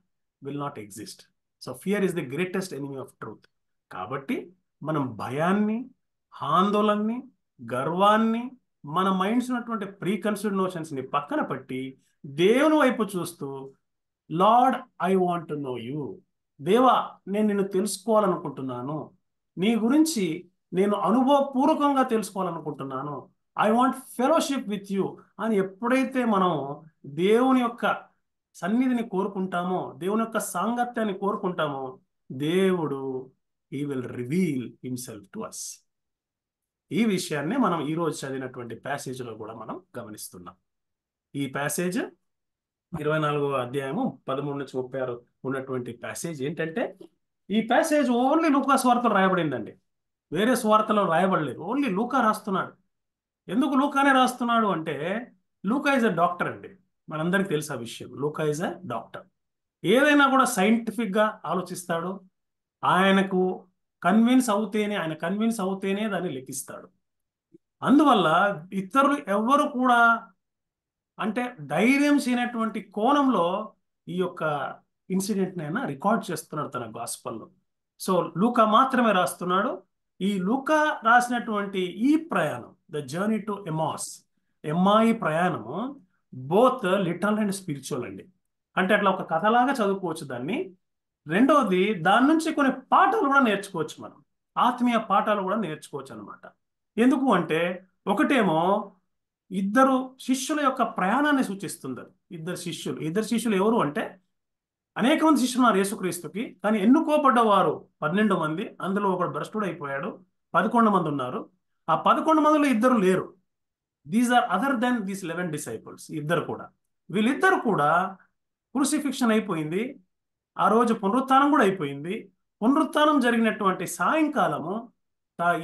Speaker 7: will not exist. So fear is the greatest enemy of truth. కాబట్టి మనం భయాన్ని, ఆందోళనని, గర్వాన్ని, మన మైండ్స్ ఉన్నటువంటి ప్రీ కన్సీవ్డ్ నోషన్స్ని పక్కన పెట్టి దేవుని వైపు చూస్తూ, lord I want to know you, దేవా నేను నిన్ను తెలుసుకోవాలనుకుంటున్నాను, నీ గురించి నేను అనుభవపూర్వకంగా తెలుసుకోవాలనుకుంటున్నాను, I want fellowship with you అని ఎప్పుడైతే మనం దేవుని యొక్క సన్నిధిని కోరుకుంటామో, దేవుని యొక్క సాంగత్యాన్ని కోరుకుంటామో, దేవుడు he will reveal himself to us. ఈ విషయాన్ని మనం ఈరోజు చదివినటువంటి ప్యాసేజ్లో కూడా మనం గమనిస్తున్నాం. ఈ ప్యాసేజ్ 24వ అధ్యాయము 13 నుంచి 36 ఉన్నటువంటి ప్యాసేజ్ ఏంటంటే, ఈ ప్యాసేజ్ ఓన్లీ లూకా స్వార్థలో రాయబడిందండి, వేరే స్వార్థలో రాయబడలేదు. ఓన్లీ లూకా రాస్తున్నాడు. ఎందుకు లూకానే రాస్తున్నాడు అంటే, లూకా ఈజ్ అ డాక్టర్ అండి. మనందరికీ తెలుసు ఆ విషయం. లూకా ఈజ్ అ డాక్టర్. ఏదైనా కూడా సైంటిఫిక్గా ఆలోచిస్తాడు. ఆయన కన్విన్స్ అవుతేనే దాన్ని లెక్కిస్తాడు. అందువల్ల ఇతరులు ఎవ్వరు కూడా అంటే ధైర్యం చేయనటువంటి కోణంలో ఈ యొక్క ఇన్సిడెంట్ని ఆయన రికార్డ్ చేస్తున్నాడు తన గాస్పల్లో. సో లూకా మాత్రమే రాస్తున్నాడు. ఈ లూకా రాసినటువంటి ఈ ప్రయాణం, ద జర్నీ టు ఎమ్మాయి ప్రయాణము, బోత్ లిటరల్ అండ్ స్పిరిచువల్ అండి. అంటే అట్లా ఒక కథలాగా చదువుకోవచ్చు దాన్ని. రెండవది, దాని నుంచి కొన్ని పాఠాలు కూడా నేర్చుకోవచ్చు మనం, ఆత్మీయ పాఠాలు కూడా నేర్చుకోవచ్చు అనమాట. ఎందుకు అంటే, ఒకటేమో ఇద్దరు శిష్యుల యొక్క ప్రయాణాన్ని సూచిస్తుంది. ఇద్దరు శిష్యులు ఎవరు అంటే, అనేక మంది శిష్యులు ఉన్నారు యేసుక్రీస్తుకి, కానీ ఎన్నుకోబడ్డవారు 12 మంది. అందులో ఒకడు భ్రష్టుడు అయిపోయాడు. 11 మంది ఉన్నారు. ఆ 11 మందిలో ఇద్దరు లేరు. These are other than these 11 disciples. వీళ్ళిద్దరు కూడా క్రూసిఫిక్షన్ అయిపోయింది. ఆ రోజు పునరుత్థానం కూడా అయిపోయింది. పునరుత్థానం జరిగినటువంటి సాయంకాలము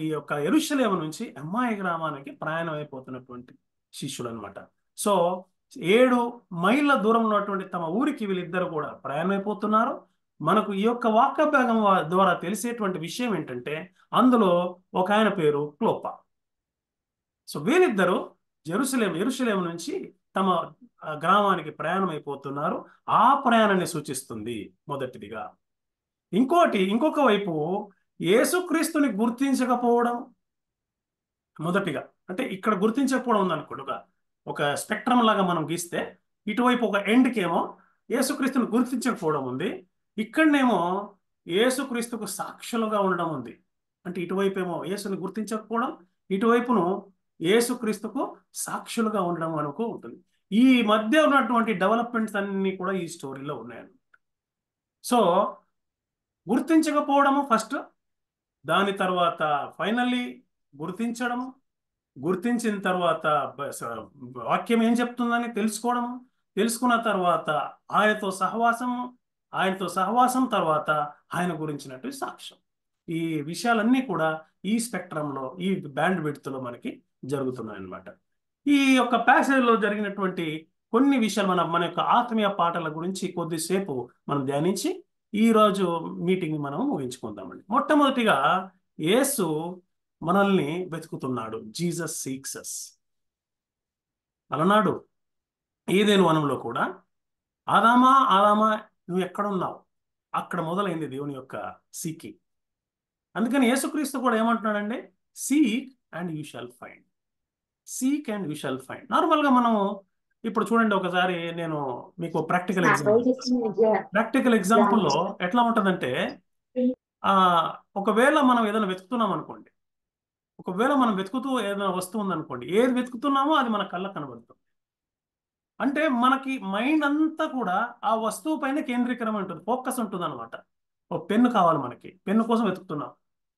Speaker 7: ఈ యొక్క యెరూషలేము నుంచి ఎమ్మాయి గ్రామానికి ప్రయాణం అయిపోతున్నటువంటి శిష్యులు అనమాట. సో 7 మైళ్ళ దూరం ఉన్నటువంటి తమ ఊరికి వీళ్ళిద్దరు కూడా ప్రయాణమైపోతున్నారు. మనకు ఈ యొక్క వాక్య భాగం ద్వారా తెలిసేటువంటి విషయం ఏంటంటే అందులో ఒక ఆయన పేరు క్లోపా. సో వీళ్ళిద్దరూ యెరూషలేము నుంచి తమ గ్రామానికి ప్రయాణం అయిపోతున్నారు. ఆ ప్రయాణాన్ని సూచిస్తుంది మొదటిదిగా. ఇంకొక వైపు యేసుక్రీస్తుని గుర్తించకపోవడం మొదటిగా. అంటే ఇక్కడ గుర్తించకపోవడం ఉందనుకోండి, ఒక స్పెక్ట్రమ్ లాగా మనం గీస్తే ఇటువైపు ఒక ఎండ్కేమో యేసుక్రీస్తుని గుర్తించకపోవడం ఉంది, ఇక్కడనేమో యేసుక్రీస్తుకు సాక్షులుగా ఉండడం ఉంది. అంటే ఇటువైపు ఏమో యేసుని గుర్తించకపోవడం, ఇటువైపును యేసుక్రీస్తుకు సాక్షులుగా ఉండడం అనుకో ఉంటుంది. ఈ మధ్య ఉన్నటువంటి డెవలప్మెంట్స్ అన్ని కూడా ఈ స్టోరీలో ఉన్నాయన్నమాట. సో గుర్తించకపోవడము ఫస్ట్, దాని తర్వాత ఫైనల్లీ గుర్తించడము, గుర్తించిన తర్వాత వాక్యం ఏం చెప్తుందని తెలుసుకున్న తర్వాత ఆయనతో సహవాసం తర్వాత ఆయన గురించినట్టు సాక్ష్యం. ఈ విషయాలన్నీ కూడా ఈ స్పెక్ట్రంలో, ఈ బ్యాండ్ విడ్త్లో మనకి జరుగుతున్నాయి అన్నమాట. ఈ యొక్క ప్యాసేజ్లో జరిగినటువంటి కొన్ని విషయాలు మన యొక్క ఆత్మీయ పాటల గురించి కొద్దిసేపు మనం ధ్యానించి ఈరోజు మీటింగ్ మనం ముగించుకుందామండి. మొట్టమొదటిగా యేసు మనల్ని వెతుకుతున్నాడు. Jesus seeks us. అలనాడు ఏదెను వనంలో కూడా ఆదామా నువ్వు ఎక్కడున్నావు, అక్కడ మొదలైంది దేవుని యొక్క సీకింగ్. అందుకని యేసుక్రీస్తు కూడా ఏమంటున్నాడంటే seek and you shawl find. Seek and you shawl find. నార్మల్గా మనము ఇప్పుడు చూడండి, ఒకసారి నేను మీకు ప్రాక్టికల్ ఎగ్జాంపుల్లో ఎట్లా ఉంటుందంటే, ఒకవేళ మనం ఏదైనా వెతుకుతున్నాం అనుకోండి, ఒకవేళ మనం వెతుకుతూ ఏదైనా వస్తువు ఉందనుకోండి, ఏది వెతుకుతున్నామో అది మన కళ్ళకు కనబడుతుంది. అంటే మనకి మైండ్ అంతా కూడా ఆ వస్తువు పైన కేంద్రీకరమై ఉంటుంది, ఫోకస్ ఉంటుంది అనమాట. ఒక పెన్ను కావాలి మనకి, పెన్ను కోసం వెతుకుతున్నాం,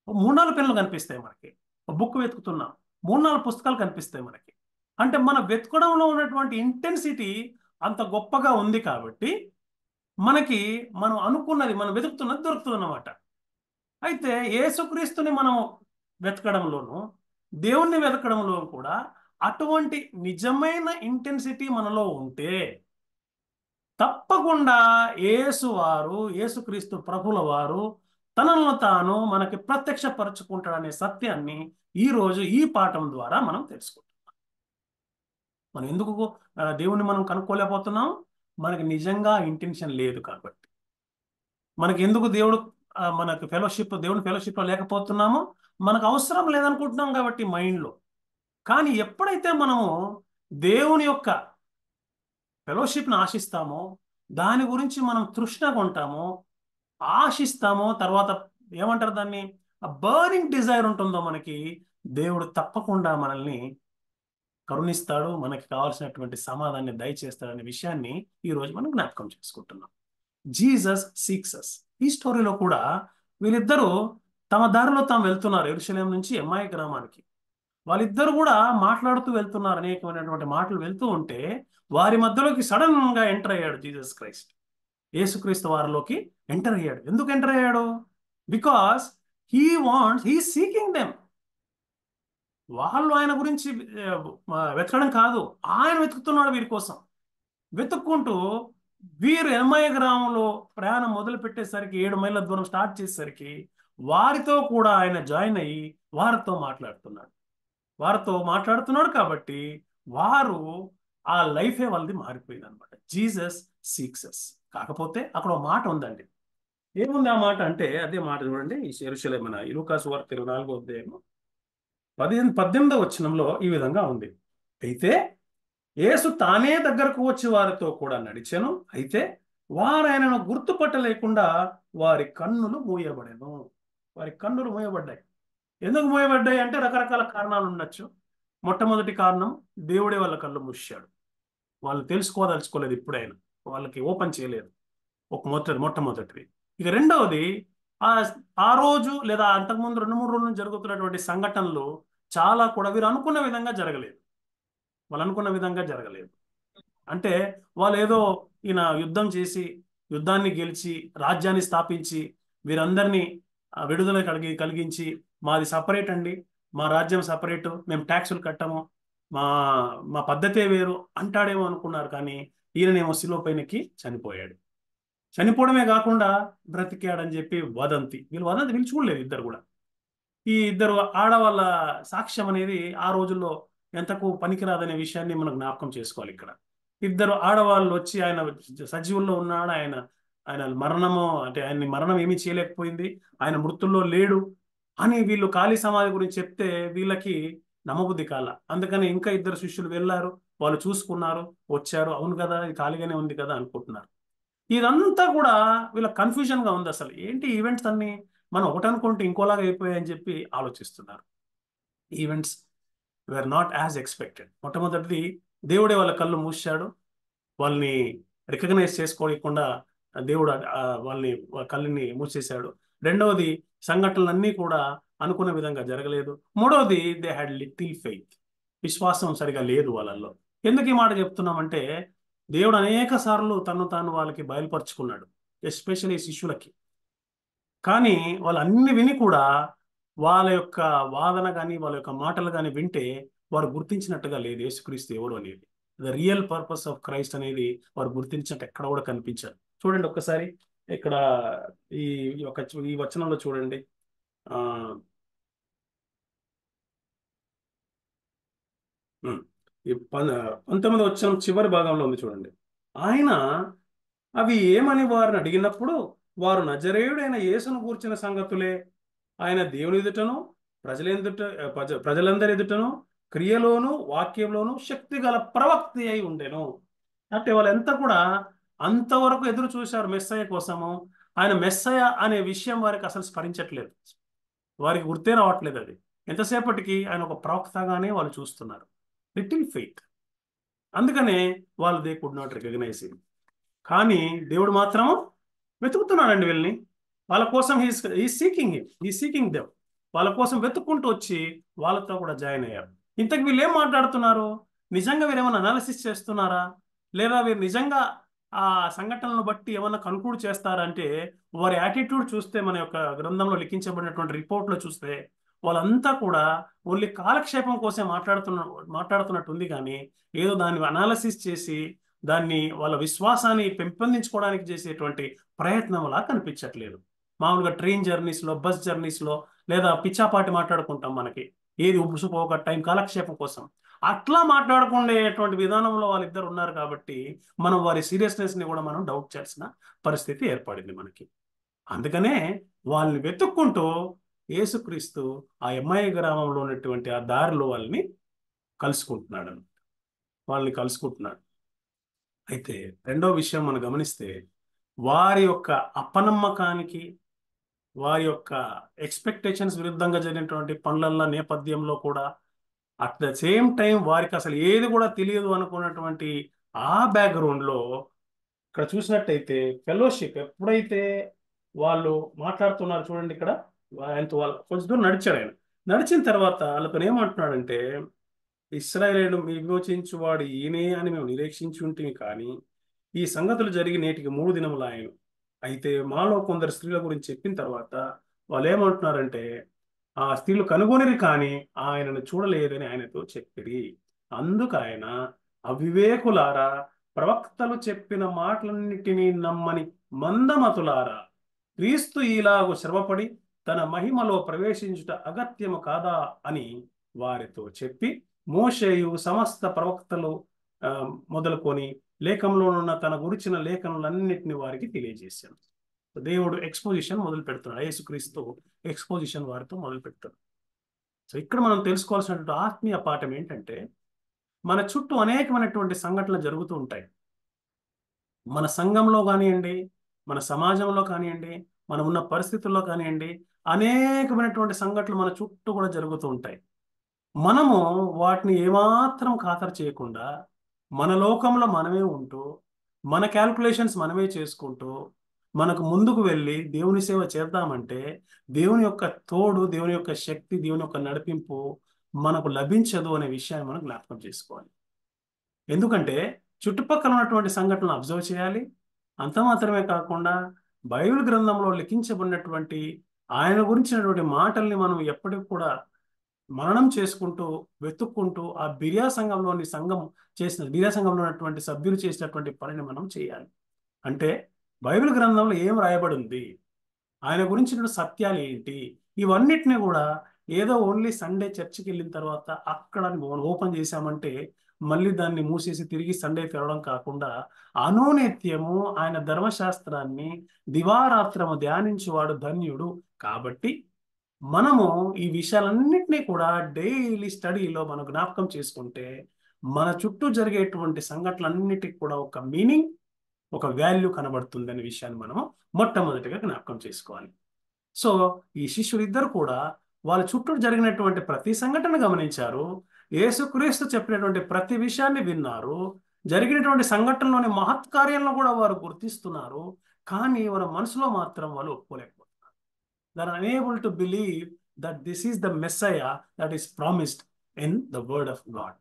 Speaker 7: 3-4 పెన్నులు కనిపిస్తాయి మనకి. ఒక బుక్ వెతుకుతున్నాం, 3-4 పుస్తకాలు కనిపిస్తాయి మనకి. అంటే మన వెతకడంలో ఉన్నటువంటి ఇంటెన్సిటీ అంత గొప్పగా ఉంది కాబట్టి మనం అనుకున్నది, మనం వెతుకుతున్నది దొరుకుతుంది అన్నమాట. అయితే యేసుక్రీస్తుని మనం వెతకడంలోనూ దేవుణ్ణి వెతకడంలో కూడా అటువంటి నిజమైన ఇంటెన్సిటీ మనలో ఉంటే తప్పకుండా యేసుక్రీస్తు ప్రభుల వారు తనను తాను మనకి ప్రత్యక్షపరచుకుంటాడనే సత్యాన్ని ఈరోజు ఈ పాఠం ద్వారా మనం తెలుసుకుంటాం. మనం ఎందుకు దేవుణ్ణి మనం కనుక్కోలేకపోతున్నాం? మనకి నిజంగా ఇంటెన్షన్ లేదు కాబట్టి. మనకి ఎందుకు దేవుని ఫెలోషిప్లో లేకపోతున్నామో, మనకు అవసరం లేదనుకుంటున్నాం కాబట్టి మైండ్లో. కానీ ఎప్పుడైతే మనము దేవుని యొక్క ఫెలోషిప్ని ఆశిస్తామో, దాని గురించి మనం తృష్ణగా ఉంటామో, ఆశిస్తామో, తర్వాత ఏమంటారు దాన్ని, బర్నింగ్ డిజైర్ ఉంటుందో మనకి, దేవుడు తప్పకుండా మనల్ని కరుణిస్తాడు, మనకి కావాల్సినటువంటి సమాధానాన్ని దయచేస్తాడనే విషయాన్ని ఈరోజు మనం జ్ఞాపకం చేసుకుంటున్నాం. Jesus seeks us. ఈ స్టోరీలో కూడా వీళ్ళిద్దరూ తమ దారిలో తాము వెళ్తున్నారు, యెరూషలేము నుంచి ఎమ్మాయి గ్రామానికి. వాళ్ళిద్దరు కూడా మాట్లాడుతూ వెళ్తున్నారు, అనేకమైనటువంటి మాటలు వెళ్తూ ఉంటే వారి మధ్యలోకి సడన్ గా ఎంటర్ అయ్యాడు జీసస్ క్రైస్ట్. యేసుక్రీస్తు వారిలోకి ఎంటర్ అయ్యాడు. ఎందుకు ఎంటర్ అయ్యాడు? Because he seeking them. వాళ్ళు ఆయన గురించి వెతకడం కాదు, ఆయన వెతుకుతున్నాడు వీరి కోసం. వెతుక్కుంటూ వీరు ఎమ్మాయి గ్రామంలో ప్రయాణం మొదలు పెట్టేసరికి 7 మైళ్ళ దూరం స్టార్ట్ చేసేసరికి వారితో కూడా ఆయన జాయిన్ అయ్యి వారితో మాట్లాడుతున్నాడు కాబట్టి వారు ఆ లైఫే వాళ్ళది మారిపోయింది అనమాట. Jesus seeks us. కాకపోతే అక్కడ ఒక మాట ఉందండి. ఏముంది ఆ మాట అంటే, అదే మాట చూడండి, యెరూషలేము లూకా సువార్త 24వ అధ్యాయం 18వ వచనంలో ఈ విధంగా ఉంది. అయితే యేసు తానే దగ్గరకు వచ్చి వారితో కూడా నడిచెను. అయితే వారు ఆయనను గుర్తుపట్టలేకుండా వారి కన్నులు మూయబడ్డాయి. ఎందుకు మూయబడ్డాయి అంటే రకరకాల కారణాలు ఉండొచ్చు. మొట్టమొదటి కారణం, దేవుడే వాళ్ళ కళ్ళు మూసాడు. వాళ్ళు తెలుసుకోదలుచుకోలేదు, ఇప్పుడైనా వాళ్ళకి ఓపెన్ చేయలేదు. మొట్టమొదటిది. ఇక రెండవది, ఆ రోజు లేదా అంతకుముందు 2-3 రోజుల నుంచి జరుగుతున్నటువంటి సంఘటనలు చాలా కూడా వీరు అనుకున్న విధంగా జరగలేదు. అంటే వాళ్ళు ఏదో ఈయన యుద్ధం చేసి, యుద్ధాన్ని గెలిచి, రాజ్యాన్ని స్థాపించి, వీరందరినీ విడుదల కలిగించి, మాది సపరేట్ అండి, మా రాజ్యం సపరేటు, మేము ట్యాక్సులు కట్టము, మా మా పద్ధతే వేరు అంటాడేమో అనుకున్నారు. కానీ ఈయననేమో శిలువ పైనకి చనిపోయాడు. చనిపోవడమే కాకుండా బ్రతికాడని చెప్పి వదంతి. వీళ్ళు చూడలేదు ఇద్దరు కూడా. ఈ ఇద్దరు ఆడవాళ్ళ సాక్ష్యం అనేది ఆ రోజుల్లో ఎంతకు పనికిరాదనే విషయాన్ని మనం జ్ఞాపకం చేసుకోవాలి. ఇక్కడ ఇద్దరు ఆడవాళ్ళు వచ్చి ఆయన సజీవుల్లో ఉన్నాడు, ఆయన మరణము అంటే ఆయన్ని మరణం ఏమీ చేయలేకపోయింది, ఆయన మృతుల్లో లేడు అని వీళ్ళు ఖాళీ సమాధి గురించి చెప్తే వీళ్ళకి నమ్మబుద్ధి కాల. అందుకని ఇంకా ఇద్దరు శిష్యులు వెళ్ళారు, వాళ్ళు చూసుకున్నారు, వచ్చారు, అవును కదా ఇది ఖాళీగానే ఉంది కదా అనుకుంటున్నారు. ఇదంతా కూడా వీళ్ళ కన్ఫ్యూజన్ గా ఉంది. అసలు ఏంటి ఈవెంట్స్ అన్ని మనం ఒకటి అనుకుంటే ఇంకోలాగా అయిపోయాయని చెప్పి ఆలోచిస్తున్నారు. Events were not as expected. మొట్టమొదటిది దేవుడే వాళ్ళ కళ్ళు మూసాడు, వాళ్ళని రికగ్నైజ్ చేసుకోకుండా దేవుడు వాళ్ళని కళ్ళని మూసేశాడు. రెండవది సంఘటనలన్నీ కూడా అనుకున్న విధంగా జరగలేదు. మూడవది దే హ్యాడ్ లిటిల్ ఫెయిత్. విశ్వాసం సరిగా లేదు వాళ్ళల్లో. ఎందుకు ఈ మాట చెప్తున్నామంటే దేవుడు అనేక సార్లు తాను వాళ్ళకి బయలుపరుచుకున్నాడు, ఎస్పెషల్లీ శిష్యులకి. కానీ వాళ్ళు అన్ని విని కూడా వాళ్ళ యొక్క వాదన కానీ వాళ్ళ యొక్క మాటలు కానీ వింటే వారు గుర్తించినట్టుగా లేదు యేసుక్రీస్తు ఎవరు అనేది. The real purpose of Christ అనేది వారు గుర్తించినట్టు ఎక్కడ కూడా కనిపించారు. చూడండి ఒక్కసారి ఇక్కడ ఈ వచనంలో చూడండి. ఈ 19వ వచనం చివరి భాగంలో ఉంది చూడండి. ఆయన అవి ఏమని వారిని అడిగినప్పుడు వారు నజరేయుడైన యేసును గూర్చిన సంగతులే ఆయన దేవుని ఎదుటను ప్రజలందరి ఎదుటను క్రియలోను వాక్యంలోను శక్తి గల ప్రవక్త అయి ఉండెను. అంటే వాళ్ళంతా కూడా అంతవరకు ఎదురు చూశారు మెస్సయ్య కోసము. ఆయన మెస్సయ్య అనే విషయం వారికి అసలు స్మరించట్లేదు, వారికి గుర్తే రావట్లేదు. అది ఎంతసేపటికి ఆయన ఒక ప్రవక్తగానే వాళ్ళు చూస్తున్నారు. Little faith. అందుకనే వాళ్ళు they could not recognize him. కానీ దేవుడు మాత్రం వెతుకుతున్నాడండి వీళ్ళని. వాళ్ళ కోసం హీ సీకింగ్ దెమ్. వాళ్ళ కోసం వెతుక్కుంటూ వచ్చి వాళ్ళతో కూడా జాయిన్ అయ్యారు. ఇంతకు వీళ్ళు ఏం మాట్లాడుతున్నారు? నిజంగా వీరు ఏమైనా అనాలిసిస్ చేస్తున్నారా, లేదా వీరు నిజంగా ఆ సంఘటనలను బట్టి ఏమన్నా కన్క్లూడ్ చేస్తారంటే వారి యాటిట్యూడ్ చూస్తే, మన యొక్క గ్రంథంలో లిఖించబడినటువంటి రిపోర్ట్లో చూస్తే వాళ్ళంతా కూడా ఓన్లీ కాలక్షేపం కోసం మాట్లాడుతున్నట్టు ఉంది. కానీ ఏదో దాన్ని అనాలిసిస్ చేసి దాన్ని వాళ్ళ విశ్వాసాన్ని పెంపొందించుకోవడానికి చేసేటువంటి ప్రయత్నం అలా కనిపించట్లేదు. మామూలుగా ట్రైన్ జర్నీస్లో, బస్ జర్నీస్లో లేదా పిచ్చాపాటి మాట్లాడుకుంటాం, మనకి ఏది ఉబ్బుసుపోక టైం కాలక్షేపం కోసం అట్లా మాట్లాడుకునేటువంటి విధానంలో వాళ్ళిద్దరు ఉన్నారు. కాబట్టి మనం వారి సీరియస్నెస్ని కూడా మనం డౌట్ చేయాల్సిన పరిస్థితి ఏర్పడింది మనకి. అందుకనే వాళ్ళని వెతుక్కుంటూ యేసుక్రీస్తు ఆ ఎమ్మాయి గ్రామంలో ఉన్నటువంటి ఆ దారిలో వాళ్ళని కలుసుకుంటున్నాడు. అయితే రెండో విషయం మనం గమనిస్తే వారి యొక్క అపనమ్మకానికి, వారి యొక్క ఎక్స్పెక్టేషన్స్ విరుద్ధంగా జరిగినటువంటి పనుల నేపథ్యంలో కూడా అట్ ద సేమ్ టైం వారికి అసలు ఏది కూడా తెలియదు అనుకున్నటువంటి ఆ బ్యాక్గ్రౌండ్లో ఇక్కడ చూసినట్టయితే ఫెలోషిప్ ఎప్పుడైతే వాళ్ళు మాట్లాడుతున్నారు చూడండి, ఇక్కడ ఆయనతో వాళ్ళు కొంచెం దూరం నడిచాడు. ఆయన నడిచిన తర్వాత వాళ్ళతో ఏమంటున్నాడంటే, ఇశ్రాయేలును విమోచించువాడు ఈయనే అని మేము నిరీక్షించి ఉంటుంది, కానీ ఈ సంగతులు జరిగి నేటికి 3 దినములు ఆయన. అయితే మాలో కొందరు స్త్రీల గురించి చెప్పిన తర్వాత వాళ్ళు ఏమంటున్నారంటే, ఆ స్త్రీలు కనుగొనిరి కానీ ఆయనను చూడలేదని ఆయనతో చెప్పిరి. అందుకు ఆయన, అవివేకులారా, ప్రవక్తలు చెప్పిన మాటలన్నిటినీ నమ్మని మందమతులారా, క్రీస్తు ఈలాగు శ్రమపడి తన మహిమలో ప్రవేశించుట అగత్యము కాదా అని వారితో చెప్పి మోషేయు సమస్త ప్రవక్తలు మొదలుకొని లేఖంలోనున్న తన గురించిన లేఖనులన్నింటినీ వారికి తెలియజేశాను. దేవుడు ఎక్స్పోజిషన్ మొదలు పెడుతున్నాడు. యేసుక్రీస్తు ఎక్స్పోజిషన్ వారితో మొదలు పెడతాడు. సో ఇక్కడ మనం తెలుసుకోవాల్సినటువంటి ఆత్మీయ పాఠం ఏంటంటే, మన చుట్టూ అనేకమైనటువంటి సంఘటనలు జరుగుతూ ఉంటాయి. మన సంఘంలో కానివ్వండి, మన సమాజంలో కానివ్వండి, మనం ఉన్న పరిస్థితుల్లో కానివ్వండి, అనేకమైనటువంటి సంఘటనలు మన చుట్టూ కూడా జరుగుతూ ఉంటాయి. మనము వాటిని ఏమాత్రం ఖాతరు చేయకుండా మన లోకంలో మనమే ఉంటూ, మన క్యాల్కులేషన్స్ మనమే చేసుకుంటూ మనకు ముందుకు వెళ్ళి దేవుని సేవ చేద్దామంటే దేవుని యొక్క తోడు, దేవుని యొక్క శక్తి, దేవుని యొక్క నడిపింపు మనకు లభించదు అనే విషయాన్ని మనం జ్ఞాపకం చేసుకోవాలి. ఎందుకంటే చుట్టుపక్కల ఉన్నటువంటి సంఘటనలు అబ్జర్వ్ చేయాలి. అంత మాత్రమే కాకుండా బైబిల్ గ్రంథంలో లిఖించబడినటువంటి ఆయన గురించినటువంటి మాటల్ని మనం ఎప్పటికి కూడా మననం చేసుకుంటూ వెతుక్కుంటూ ఆ బిర్యా సంఘంలో ఉన్నటువంటి సభ్యులు చేసినటువంటి పనిని మనం చేయాలి. అంటే బైబిల్ గ్రంథంలో ఏం రాయబడి ఉంది, ఆయన గురించిన సత్యాలు ఏంటి, ఇవన్నిటిని కూడా ఏదో ఓన్లీ సండే చర్చికి వెళ్ళిన తర్వాత అక్కడ ఓపెన్ చేశామంటే మళ్ళీ దాన్ని మూసేసి తిరిగి సండే తెరవడం కాకుండా అనునిత్యము ఆయన ధర్మశాస్త్రాన్ని దివారాత్రము ధ్యానించువాడు ధన్యుడు. కాబట్టి మనము ఈ విషయాలన్నింటినీ కూడా డైలీ స్టడీలో మనం జ్ఞాపకం చేసుకుంటే మన చుట్టూ జరిగేటువంటి సంఘటనలన్నిటికీ కూడా ఒక మీనింగ్, ఒక వాల్యూ కనబడుతుంది అనే విషయాన్ని మనము మొట్టమొదటిగా జ్ఞాపకం చేసుకోవాలి. సో ఈ శిష్యులు ఇద్దరు కూడా వాళ్ళ చుట్టూ జరిగినటువంటి ప్రతి సంఘటన గమనించారు, యేసుక్రీస్తు చెప్పినటువంటి ప్రతి విషయాన్ని విన్నారు, జరిగినటువంటి సంఘటనలోని మహత్కార్యాలను కూడా వారు గుర్తిస్తున్నారు. కానీ వారి మనసులో మాత్రం వాళ్ళు ఒప్పుకోలేకపోతున్నారు. They are unable to believe that this is the Messiah that is promised in the word of God.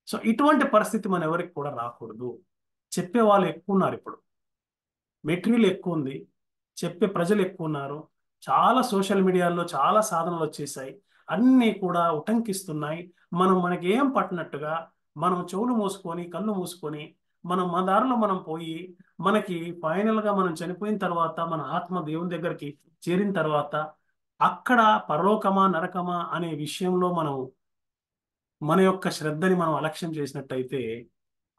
Speaker 7: So ఇటువంటి పరిస్థితి మన ఎవరికి కూడా రాకూడదు. చెప్పే వాళ్ళు ఎక్కువ ఉన్నారు, ఇప్పుడు మెటీరియల్ ఎక్కువ ఉంది, చెప్పే ప్రజలు ఎక్కువ ఉన్నారు, చాలా సోషల్ మీడియాలో చాలా సాధనలు వచ్చేసాయి, అన్నీ కూడా ఉటంకిస్తున్నాయి. మనకి ఏం పట్టినట్టుగా మనం చెవులు మూసుకొని కళ్ళు మూసుకొని మన దారిలో మనం పోయి మనకి ఫైనల్గా మనం చనిపోయిన తర్వాత మన ఆత్మ దేవుని దగ్గరికి చేరిన తర్వాత అక్కడ పరలోకమా నరకమా అనే విషయంలో మన యొక్క శ్రద్ధని మనం అలక్ష్యం చేసినట్టయితే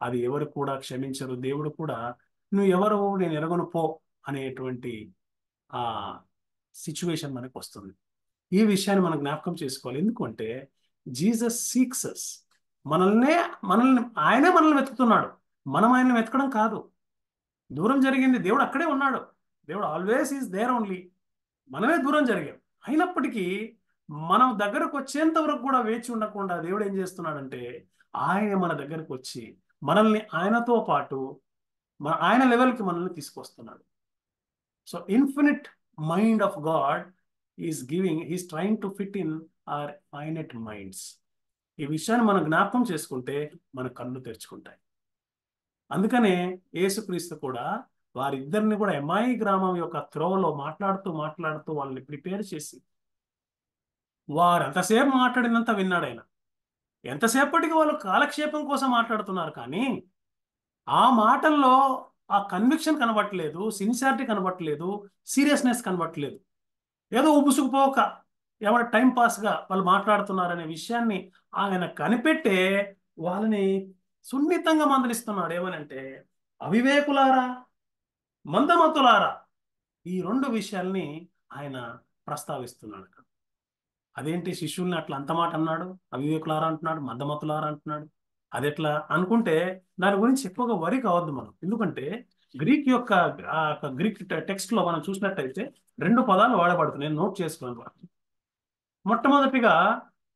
Speaker 7: అది ఎవరు కూడా క్షమించరు. దేవుడు కూడా నువ్వు ఎవరు, నేను ఎరగను పో అనేటువంటి ఆ సిచ్యువేషన్ మనకు వస్తుంది. ఈ విషయాన్ని మనం జ్ఞాపకం చేసుకోవాలి. ఎందుకంటే జీసస్ సీక్స్ us. ఆయనే మనల్ని వెతుకుతున్నాడు, మనం ఆయన్ని వెతకడం కాదు. దూరం జరిగింది, దేవుడు అక్కడే ఉన్నాడు, దేవుడు ఆల్వేస్ ఈజ్ దేర్ ఓన్లీ. మనమే దూరం జరిగాం. అయినప్పటికీ మనం దగ్గరకు వచ్చేంత వరకు కూడా వేచి ఉండకుండా దేవుడు ఏం చేస్తున్నాడంటే ఆయన మన దగ్గరకు వచ్చి మనల్ని ఆయనతో పాటు ఆయన లెవెల్కి మనల్ని తీసుకొస్తున్నాడు. So infinite mind of God is trying to fit in our finite minds. ఈ విషయాన్ని మనం జ్ఞాపకం చేసుకుంటే మన కళ్ళు తెరుచుకుంటాయి. అందుకనే యేసుక్రీస్తు కూడా వారిద్దరిని కూడా ఎమాయి గ్రామం యొక్క త్రోవలో మాట్లాడుతూ వాళ్ళని ప్రిపేర్ చేసి వారు ఎంతసేపు మాట్లాడినంత విన్నాడు ఆయన. ఎంతసేపటికి వాళ్ళు కాలక్షేపం కోసం మాట్లాడుతున్నారు, కానీ ఆ మాటల్లో ఆ కన్విక్షన్ కనబట్టలేదు, సిన్సియారిటీ కనబట్టలేదు, సీరియస్నెస్ కనబట్టలేదు. ఏదో ఉబుసుకుపోక ఎవరి టైం పాస్గా వాళ్ళు మాట్లాడుతున్నారనే విషయాన్ని ఆయన కనిపెట్టే వాళ్ళని సున్నితంగా మందలిస్తున్నాడు. ఏమనంటే అవివేకులారా, మందమతులారా, ఈ రెండు విషయాల్ని ఆయన ప్రస్తావిస్తున్నాడు. అదేంటి శిష్యుల్ని అట్లా అంత మాట అన్నాడు, అవివేకులారా అంటున్నాడు, మందమతులారా అంటున్నాడు, అది ఎట్లా అనుకుంటే దాని గురించి ఎక్కువగా వరి కావద్దు మనం. ఎందుకంటే గ్రీక్ టెక్స్ట్ లో మనం చూసినట్టయితే 2 పదాలు వాడబడుతున్నాయి, నేను నోట్ చేసుకున్నాను. మొట్టమొదటిగా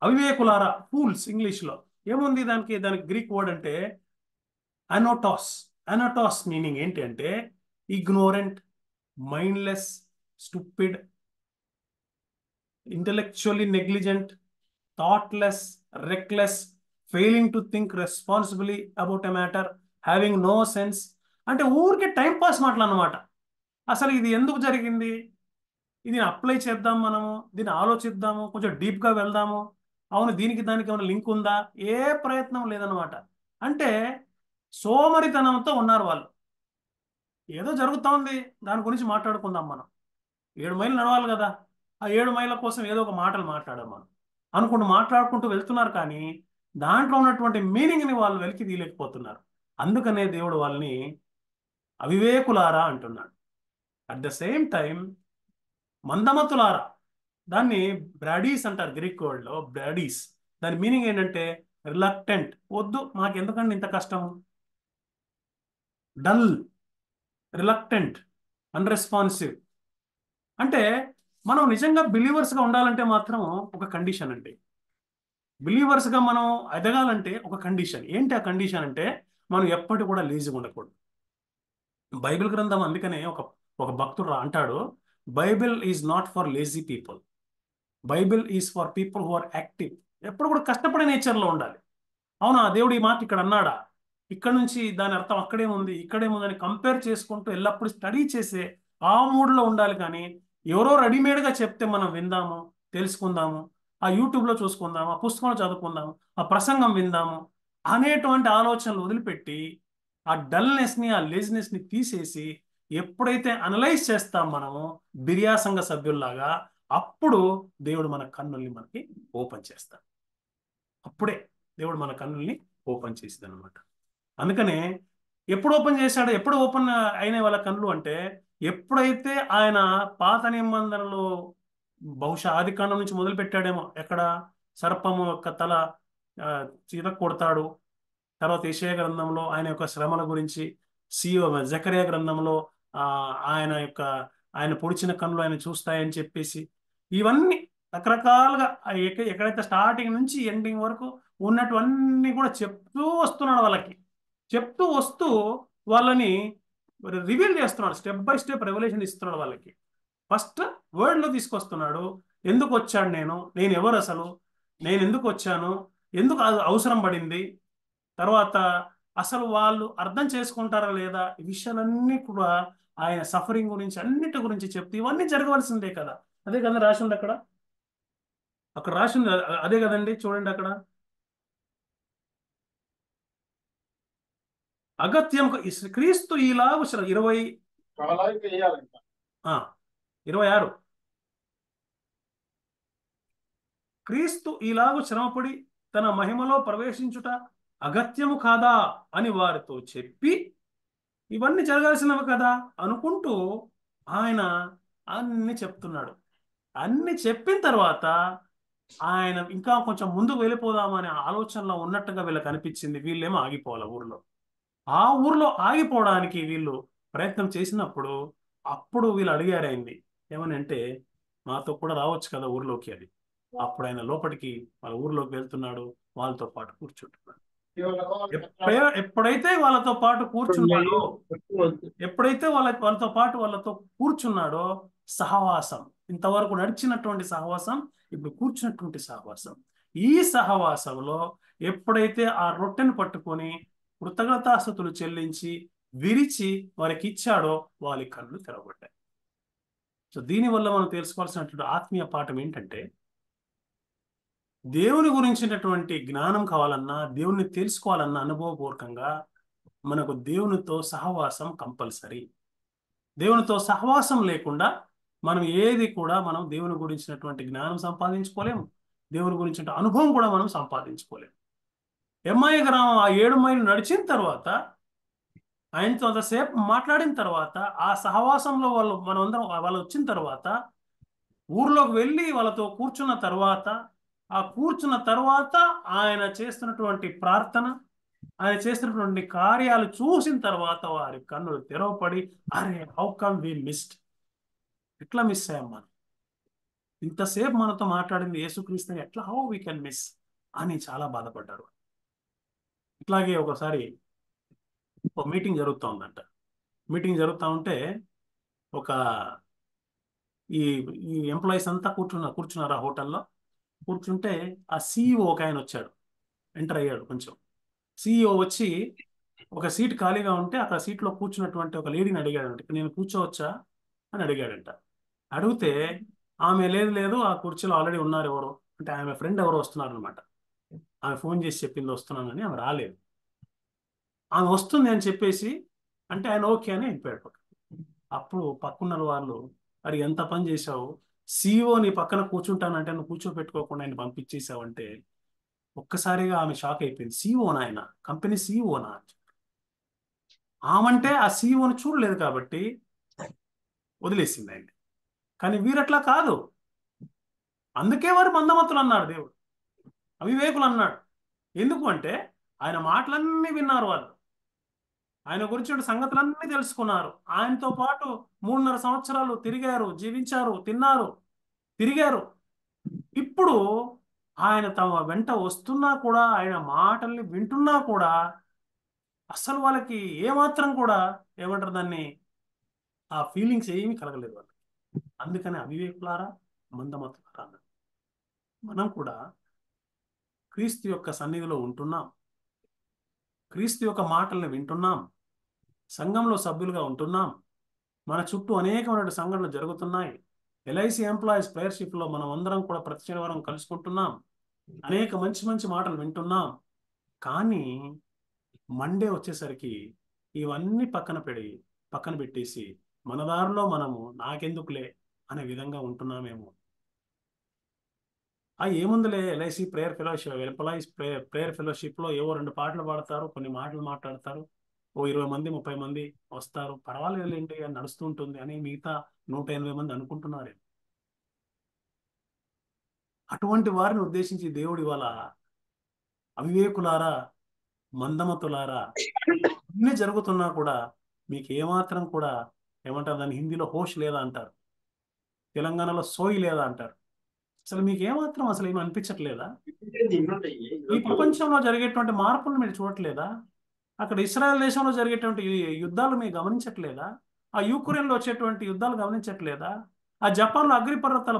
Speaker 7: అవివేకులారా, ఫూల్స్ ఇంగ్లీష్లో ఏముంది, దానికి గ్రీక్ వర్డ్ అంటే అనోటాస్ మీనింగ్ ఏంటి అంటే ignorant, mindless, stupid, intellectually negligent, thoughtless, reckless, failing to think responsibly about a matter, having no sense. అంటే ఊరికే టైం పాస్ మాటలన్నమాట. అసలు ఇది ఎందుకు జరిగింది, ఇది అప్లై చేద్దాం, మనము దీన్ని ఆలోచిద్దాము, కొంచెం డీప్గా వెళ్దాము, అవును దీనికి దానికి ఏమైనా లింక్ ఉందా, ఏ ప్రయత్నం లేదనమాట. అంటే సోమరితనంతో ఉన్నారు వాళ్ళు. ఏదో జరుగుతూ ఉంది, దాని గురించి మాట్లాడుకుందాం, మనం 7 మైళ్ళు నడవాలి కదా, ఆ 7 మైళ్ళ కోసం ఏదో ఒక మాటలు మాట్లాడాం మనం అనుకుంటూ మాట్లాడుకుంటూ వెళ్తున్నారు, కానీ దాంట్లో ఉన్నటువంటి మీనింగ్ని వాళ్ళు వెలికి తీయలేకపోతున్నారు. అందుకనే దేవుడు వాళ్ళని అవివేకులారా అంటున్నాడు. అట్ ద సేమ్ టైం మందమతులారా, దాన్ని బ్రాడీస్ అంటారు గ్రీక్ వర్డ్లో, బ్రాడీస్. దాని మీనింగ్ ఏంటంటే రిలక్టెంట్, వద్దు మాకు ఎందుకంటే ఇంత కష్టము, డల్, రిలక్టెంట్, అన్రెస్పాన్సివ్. అంటే మనం నిజంగా బిలీవర్స్గా ఉండాలంటే మాత్రం ఒక కండిషన్ అండి. బిలీవర్స్గా మనం ఎదగాలంటే ఒక కండిషన్. ఏంటి ఆ కండిషన్ అంటే మనం ఎప్పటి కూడా లేజీగా ఉండకూడదు. బైబిల్ గ్రంథం అందుకనే ఒక భక్తుడు అంటాడు, Bible is not for lazy people, Bible is for people who are active. ఎప్పుడు కూడా కష్టపడే నేచర్లో ఉండాలి. అవునా, దేవుడు ఈ మాట ఇక్కడ అన్నాడా, ఇక్కడ నుంచి దాని అర్థం అక్కడేముంది, ఇక్కడేముందని కంపేర్ చేసుకుంటూ ఎల్లప్పుడూ స్టడీ చేసే ఆ మూడ్లో ఉండాలి. కానీ ఎవరో రెడీమేడ్గా చెప్తే మనం విందాము, తెలుసుకుందాము, ఆ యూట్యూబ్లో చూసుకుందాం, ఆ పుస్తకంలో చదువుకుందాం, ఆ ప్రసంగం విందాము అనేటువంటి ఆలోచనలు వదిలిపెట్టి ఆ డల్నెస్ని, ఆ లేజినెస్ని తీసేసి ఎప్పుడైతే అనలైజ్ చేస్తాం మనము బిరియా సంఘ సభ్యుల్లాగా, అప్పుడు దేవుడు మన కన్నుల్ని మనకి ఓపెన్ చేస్తాడు. అప్పుడే దేవుడు మన కన్నుల్ని ఓపెన్ చేసింది అనమాట. అందుకనే ఎప్పుడు ఓపెన్ చేశాడు, ఎప్పుడు ఓపెన్ అయిన వాళ్ళ కన్నులు అంటే, ఎప్పుడైతే ఆయన పాత నిబంధనలో బహుశా ఆది కాండం నుంచి మొదలు పెట్టాడేమో, ఎక్కడ సర్పము యొక్క తల చీత కొడతాడు, తర్వాత యెషయా గ్రంథంలో ఆయన యొక్క శ్రమల గురించి, జకరియా గ్రంథంలో ఆయన పొడిచిన కన్నులు ఆయన చూస్తాయని చెప్పేసి, ఇవన్నీ రకరకాలుగా ఎక్కడైతే స్టార్టింగ్ నుంచి ఎండింగ్ వరకు ఉన్నటువన్నీ కూడా చెప్తూ వస్తున్నాడు వాళ్ళకి. చెప్తూ వస్తూ వాళ్ళని రివీల్ చేస్తున్నాడు, స్టెప్ బై స్టెప్ రెవల్యూషన్ ఇస్తున్నాడు వాళ్ళకి. ఫస్ట్ వర్డ్లో తీసుకొస్తున్నాడు. ఎందుకు వచ్చాడు, నేను ఎవరు, అసలు నేను ఎందుకు వచ్చాను, ఎందుకు అవసరం పడింది, తర్వాత అసలు వాళ్ళు అర్థం చేసుకుంటారా లేదా, ఈ విషయాలన్నీ కూడా ఆయన సఫరింగ్ గురించి అన్నిటి గురించి చెప్తే ఇవన్నీ జరగవలసిందే కదా. అదే కదా రాసింది అక్కడ రాసింది అదే కదండి. చూడండి అక్కడ అగత్యం క్రీస్తు ఈలాగు 26 క్రీస్తు ఈలాగు శ్రమపడి తన మహిమలో ప్రవేశించుట అగత్యము కాదా అని వారితో చెప్పి, ఇవన్నీ జరగాల్సినవి కదా అనుకుంటూ ఆయన అన్ని చెప్తున్నాడు. అన్ని చెప్పిన తర్వాత ఆయన ఇంకా కొంచెం ముందుకు వెళ్ళిపోదామనే ఆలోచనలో ఉన్నట్టుగా వీళ్ళకి అనిపించింది. వీళ్ళేమో ఆగిపోవాలి ఊర్లో. ఆ ఊర్లో ఆగిపోవడానికి వీళ్ళు ప్రయత్నం చేసినప్పుడు అప్పుడు వీళ్ళు అడిగారు ఆయన్ని, ఏమని అంటే, మాతో కూడా రావచ్చు కదా ఊర్లోకి అది. అప్పుడు ఆయన లోపలికి వాళ్ళ ఊర్లోకి వెళ్తున్నాడు, వాళ్ళతో పాటు కూర్చుంటున్నాడు. ఎప్పుడైతే వాళ్ళతో పాటు కూర్చున్నాడో, వాళ్ళతో కూర్చున్నాడో, సహవాసం, ఇంతవరకు నడిచినటువంటి సహవాసం, ఇప్పుడు కూర్చున్నటువంటి సహవాసం, ఈ సహవాసంలో ఎప్పుడైతే ఆ రొట్టెను పట్టుకొని కృతజ్ఞతాస్తుతులు చెల్లించి విరిచి వారికి ఇచ్చాడో, వాళ్ళ కళ్ళు తెరవబడ్డాయి. సో దీనివల్ల మనం తెలుసుకోవాల్సినటువంటి ఆత్మీయ పాఠం ఏంటంటే, దేవుని గురించినటువంటి జ్ఞానం కావాలన్నా, దేవుని తెలుసుకోవాలన్నా అనుభవపూర్వకంగా మనకు దేవునితో సహవాసం కంపల్సరీ. దేవునితో సహవాసం లేకుండా మనం ఏది కూడా మనం దేవుని గురించినటువంటి జ్ఞానం సంపాదించుకోలేము, దేవుని గురించిన అనుభవం కూడా మనం సంపాదించుకోలేము. ఎమ్మాయి గ్రామం ఆ 7 మైళ్ళు నడిచిన తర్వాత, ఆయనతో అంతసేపు మాట్లాడిన తర్వాత, ఆ సహవాసంలో వాళ్ళు వచ్చిన తర్వాత, ఊర్లోకి వెళ్ళి వాళ్ళతో కూర్చున్న తర్వాత, ఆయన చేస్తున్నటువంటి ప్రార్థన, ఆయన చేస్తున్నటువంటి కార్యాలు చూసిన తర్వాత వారి కన్నులు తెరవపడి, అరే హౌ కమ్ వి మిస్డ్, ఎట్లా మిస్ అయ్యాం మనం, ఇంతసేపు మనతో మాట్లాడింది యేసుక్రీస్తుని ఎట్లా, హౌ వీ కెన్ మిస్ అని చాలా బాధపడ్డారు. ఇట్లాగే ఒకసారి ఒక మీటింగ్ జరుగుతూ ఉందంట. మీటింగ్ జరుగుతూ ఉంటే ఈ ఎంప్లాయీస్ అంతా కూర్చున్నారు ఆ హోటల్లో. కూర్చుంటే ఆ CEO ఒక ఆయన వచ్చాడు, ఎంటర్ అయ్యాడు. కొంచెం CEO వచ్చి ఒక సీట్ ఖాళీగా ఉంటే అక్కడ సీట్లో కూర్చున్నటువంటి ఒక లేడీని అడిగాడంట, నేను కూర్చోవచ్చా అని అడిగాడంట. అడిగితే ఆమె లేదు ఆ కుర్చీలో ఆల్రెడీ ఉన్నారు ఎవరో, అంటే ఆమె ఫ్రెండ్ ఎవరో వస్తున్నారనమాట. ఆమె ఫోన్ చేసి చెప్పింది వస్తున్నానని, ఆమె రాలేదు. ఆమె వస్తుంది అని చెప్పేసి అంటే ఆయన ఓకే అని వెళ్ళిపోయాడు. అప్పుడు పక్కన్న వాళ్ళు, మరి ఎంత పని చేశావు, CEO నీ పక్కన కూర్చుంటానంటే నువ్వు కూర్చోపెట్టుకోకుండా ఆయన పంపించేసావంటే, ఒక్కసారిగా ఆమె షాక్ అయిపోయింది. CEO నాయన, కంపెనీ CEO నా, ఆమంటే ఆ CEOని చూడలేదు కాబట్టి వదిలేసింది ఆయన. కానీ వీరట్లా కాదు, అందుకే వారు మందమతులు అన్నాడు దేవుడు, అవివేకులు అన్నాడు. ఎందుకు అంటే ఆయన మాటలన్నీ విన్నారు వాళ్ళు, ఆయన గురించిన సంగతులన్నీ తెలుసుకున్నారు. ఆయనతో పాటు 3.5 సంవత్సరాలు తిరిగారు, జీవించారు, తిన్నారు, తిరిగారు. ఇప్పుడు ఆయన తమ వెంట వస్తున్నా కూడా, ఆయన మాటల్ని వింటున్నా కూడా అసలు వాళ్ళకి ఏమాత్రం కూడా ఏమంటారు దాన్ని, ఆ ఫీలింగ్స్ ఏమీ కలగలేదు వాళ్ళకి. అందుకని అవివేకులారా, మందమతులారా అన్నారు. మనం కూడా క్రీస్తు యొక్క సన్నిధిలో ఉంటున్నాం, క్రీస్తు యొక్క మాటల్ని వింటున్నాం, సంఘంలో సభ్యులుగా ఉంటున్నాం, మన చుట్టూ అనేకమైన సంఘటనలు జరుగుతున్నాయి. ఎల్ఐసి ఎంప్లాయీస్ ప్రేయర్షిప్ లో మనం అందరం కూడా ప్రతి శనివారం కలుసుకుంటున్నాం, అనేక మంచి మంచి మాటలు వింటున్నాం. కానీ మండే వచ్చేసరికి ఇవన్నీ పక్కన పెట్టేసి మన దారిలో మనము నాకెందుకులే అనే విధంగా ఉంటున్నామేమో. ఏముందిలే LIC prayer fellowship, employees prayer fellowship లో ఏవో 2 పాటలు పాడతారు, కొన్ని మాటలు మాట్లాడతారు, ఓ 20 మంది 30 మంది వస్తారు, పర్వాలేదులేంటి అని నడుస్తూ ఉంటుంది అని మిగతా 180 మంది అనుకుంటున్నారు. అటువంటి వారిని ఉద్దేశించి దేవుడు ఇవాళ అవివేకులారా, మందమతులారా, అన్నీ జరుగుతున్నా కూడా మీకు ఏమాత్రం కూడా ఏమంటారు, దాన్ని హిందీలో హోష్ లేదా అంటారు, తెలంగాణలో సోయి లేదా అంటారు. అసలు మీకు ఏమాత్రం అసలు ఏమి అనిపించట్లేదా? ఈ ప్రపంచంలో జరిగేటువంటి మార్పులు మీరు చూడట్లేదా? అక్కడ ఇస్రాయల్ దేశంలో జరిగేటువంటి యుద్ధాలు మీరు గమనించట్లేదా? ఆ యూక్రెయిన్లో వచ్చేటువంటి యుద్ధాలు గమనించట్లేదా? ఆ జపాన్లో అగ్నిపర్వతాల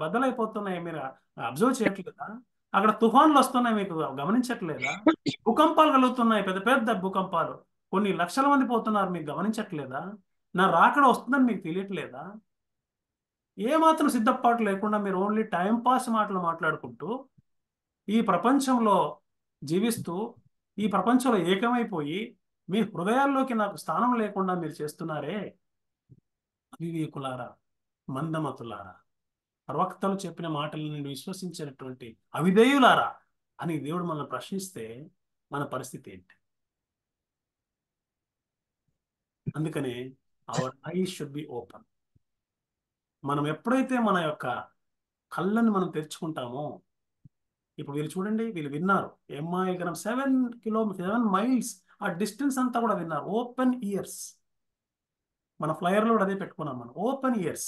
Speaker 7: బద్దలైపోతున్నాయి, మీరు అబ్జర్వ్ చేయట్లేదా? అక్కడ తుఫాన్లు వస్తున్నాయి, మీకు గమనించట్లేదా? భూకంపాలు కలుగుతున్నాయి, పెద్ద పెద్ద భూకంపాలు, కొన్ని లక్షల మంది పోతున్నారు, మీకు గమనించట్లేదా? నా రాకడ వస్తుందని మీకు తెలియట్లేదా? ఏమాత్రం సిద్ధపాటు లేకుండా మీరు ఓన్లీ టైం పాస్ మాటలు మాట్లాడుకుంటూ ఈ ప్రపంచంలో జీవిస్తూ ఈ ప్రపంచంలో ఏకమైపోయి మీ హృదయాల్లోకి నాకు స్థానం లేకుండా మీరు చేస్తున్నారే, అవివేకులారా, మందమతులారా, ప్రవక్తలు చెప్పిన మాటలను విశ్వసించినటువంటి అవిధేయులారా అని దేవుడు మనల్ని ప్రశ్నిస్తే మన పరిస్థితి ఏంటి? అందుకనే our eyes should be open. మనం ఎప్పుడైతే మన యొక్క కళ్ళని మనం తెరుచుకుంటామో, ఇప్పుడు వీళ్ళు చూడండి, వీళ్ళు విన్నారు ఎంఐ 7 మైల్స్ ఆ డిస్టెన్స్ అంతా కూడా విన్నారు. ఓపెన్ ఇయర్స్, మన ఫ్లైయర్లో కూడా అదే పెట్టుకున్నాం మనం, open ears,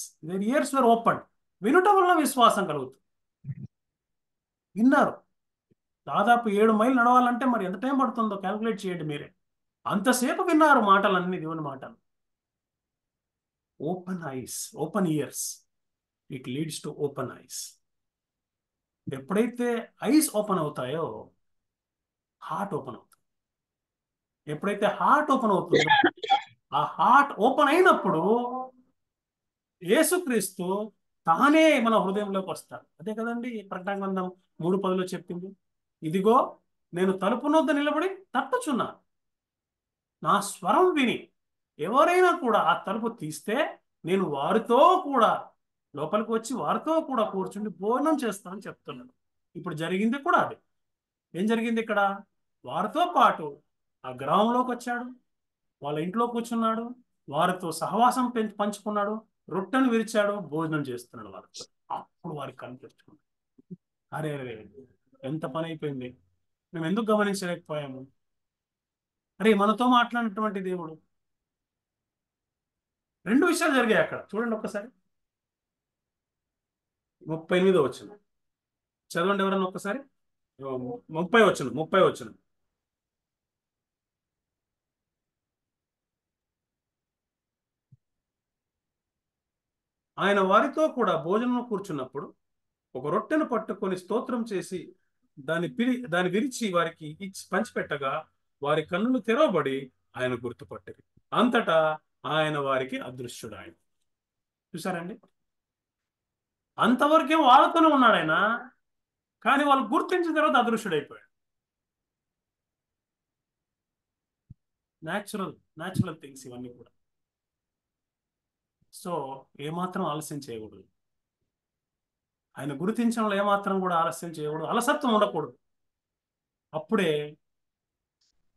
Speaker 7: ears were open. వినటం వల్ల విశ్వాసం కలుగుతుంది. విన్నారు, దాదాపు 7 మైళ్ళు నడవాలంటే మరి ఎంత టైం పడుతుందో క్యాల్కులేట్ చేయండి మీరే. అంతసేపు విన్నారు మాటలన్నీ, దేవుని మాటలు. Open ice, open years, it leads to open ice. ఎప్పుడైతే ఐస్ ఓపెన్ అవుతాయో హార్ట్ ఓపెన్ అవుతుంది. ఎప్పుడైతే హార్ట్ ఓపెన్ అవుతుందో, ఆ హార్ట్ ఓపెన్ అయినప్పుడు యేసుక్రీస్తు తానే మన హృదయంలోకి వస్తాడు. అదే కదండి ప్రకటన గ్రంథం 3:10 చెప్పింది, ఇదిగో నేను తలుపు వద్ద నిలబడి తట్టుచున్నాను, నా స్వరం విని ఎవరైనా కూడా ఆ తలుపు తీస్తే నేను వారితో కూడా లోపలికి వచ్చి వారితో కూడా కూర్చుని భోజనం చేస్తానని చెప్తున్నాను. ఇప్పుడు జరిగింది కూడా అదే. ఏం జరిగింది ఇక్కడ? వారితో పాటు ఆ గ్రామంలోకి వచ్చాడు, వాళ్ళ ఇంట్లో కూర్చున్నాడు, వారితో సహవాసం పంచుకున్నాడు, రొట్టెను విరిచాడు, భోజనం చేస్తున్నాడు వారితో. అప్పుడు వారికి కనిపించుకున్నాడు, అరే అరే ఎంత పని అయిపోయింది, మేము ఎందుకు గమనించలేకపోయాము? అరే మనతో మాట్లాడినటువంటి దేవుడు. 2 విషయాలు జరిగాయి అక్కడ, చూడండి ఒక్కసారి. 38వ వచనం చదవండి ఎవరన్నా ఒక్కసారి. 30వ వచనం. ఆయన వారితో కూడా భోజనం కూర్చున్నప్పుడు ఒక రొట్టెను పట్టుకొని స్తోత్రం చేసి దాన్ని విరిచి వారికి ఇచ్చి పంచిపెట్టగా వారి కన్నులు తెరవబడి ఆయన గుర్తుపట్టారు. అంతటా ఆయన వారికి అదృశ్యుడాయన. చూసారండి, అంతవరకే వాళ్ళతోనే ఉన్నాడు ఆయన, కానీ వాళ్ళు గుర్తించిన తర్వాత అదృశ్యుడైపోయాడు. న్యాచురల్ థింగ్స్ ఇవన్నీ కూడా. సో ఏమాత్రం ఆలస్యం చేయకూడదు, ఆయన గుర్తించడంలో ఏమాత్రం కూడా ఆలస్యం చేయకూడదు, అలసత్వం ఉండకూడదు. అప్పుడే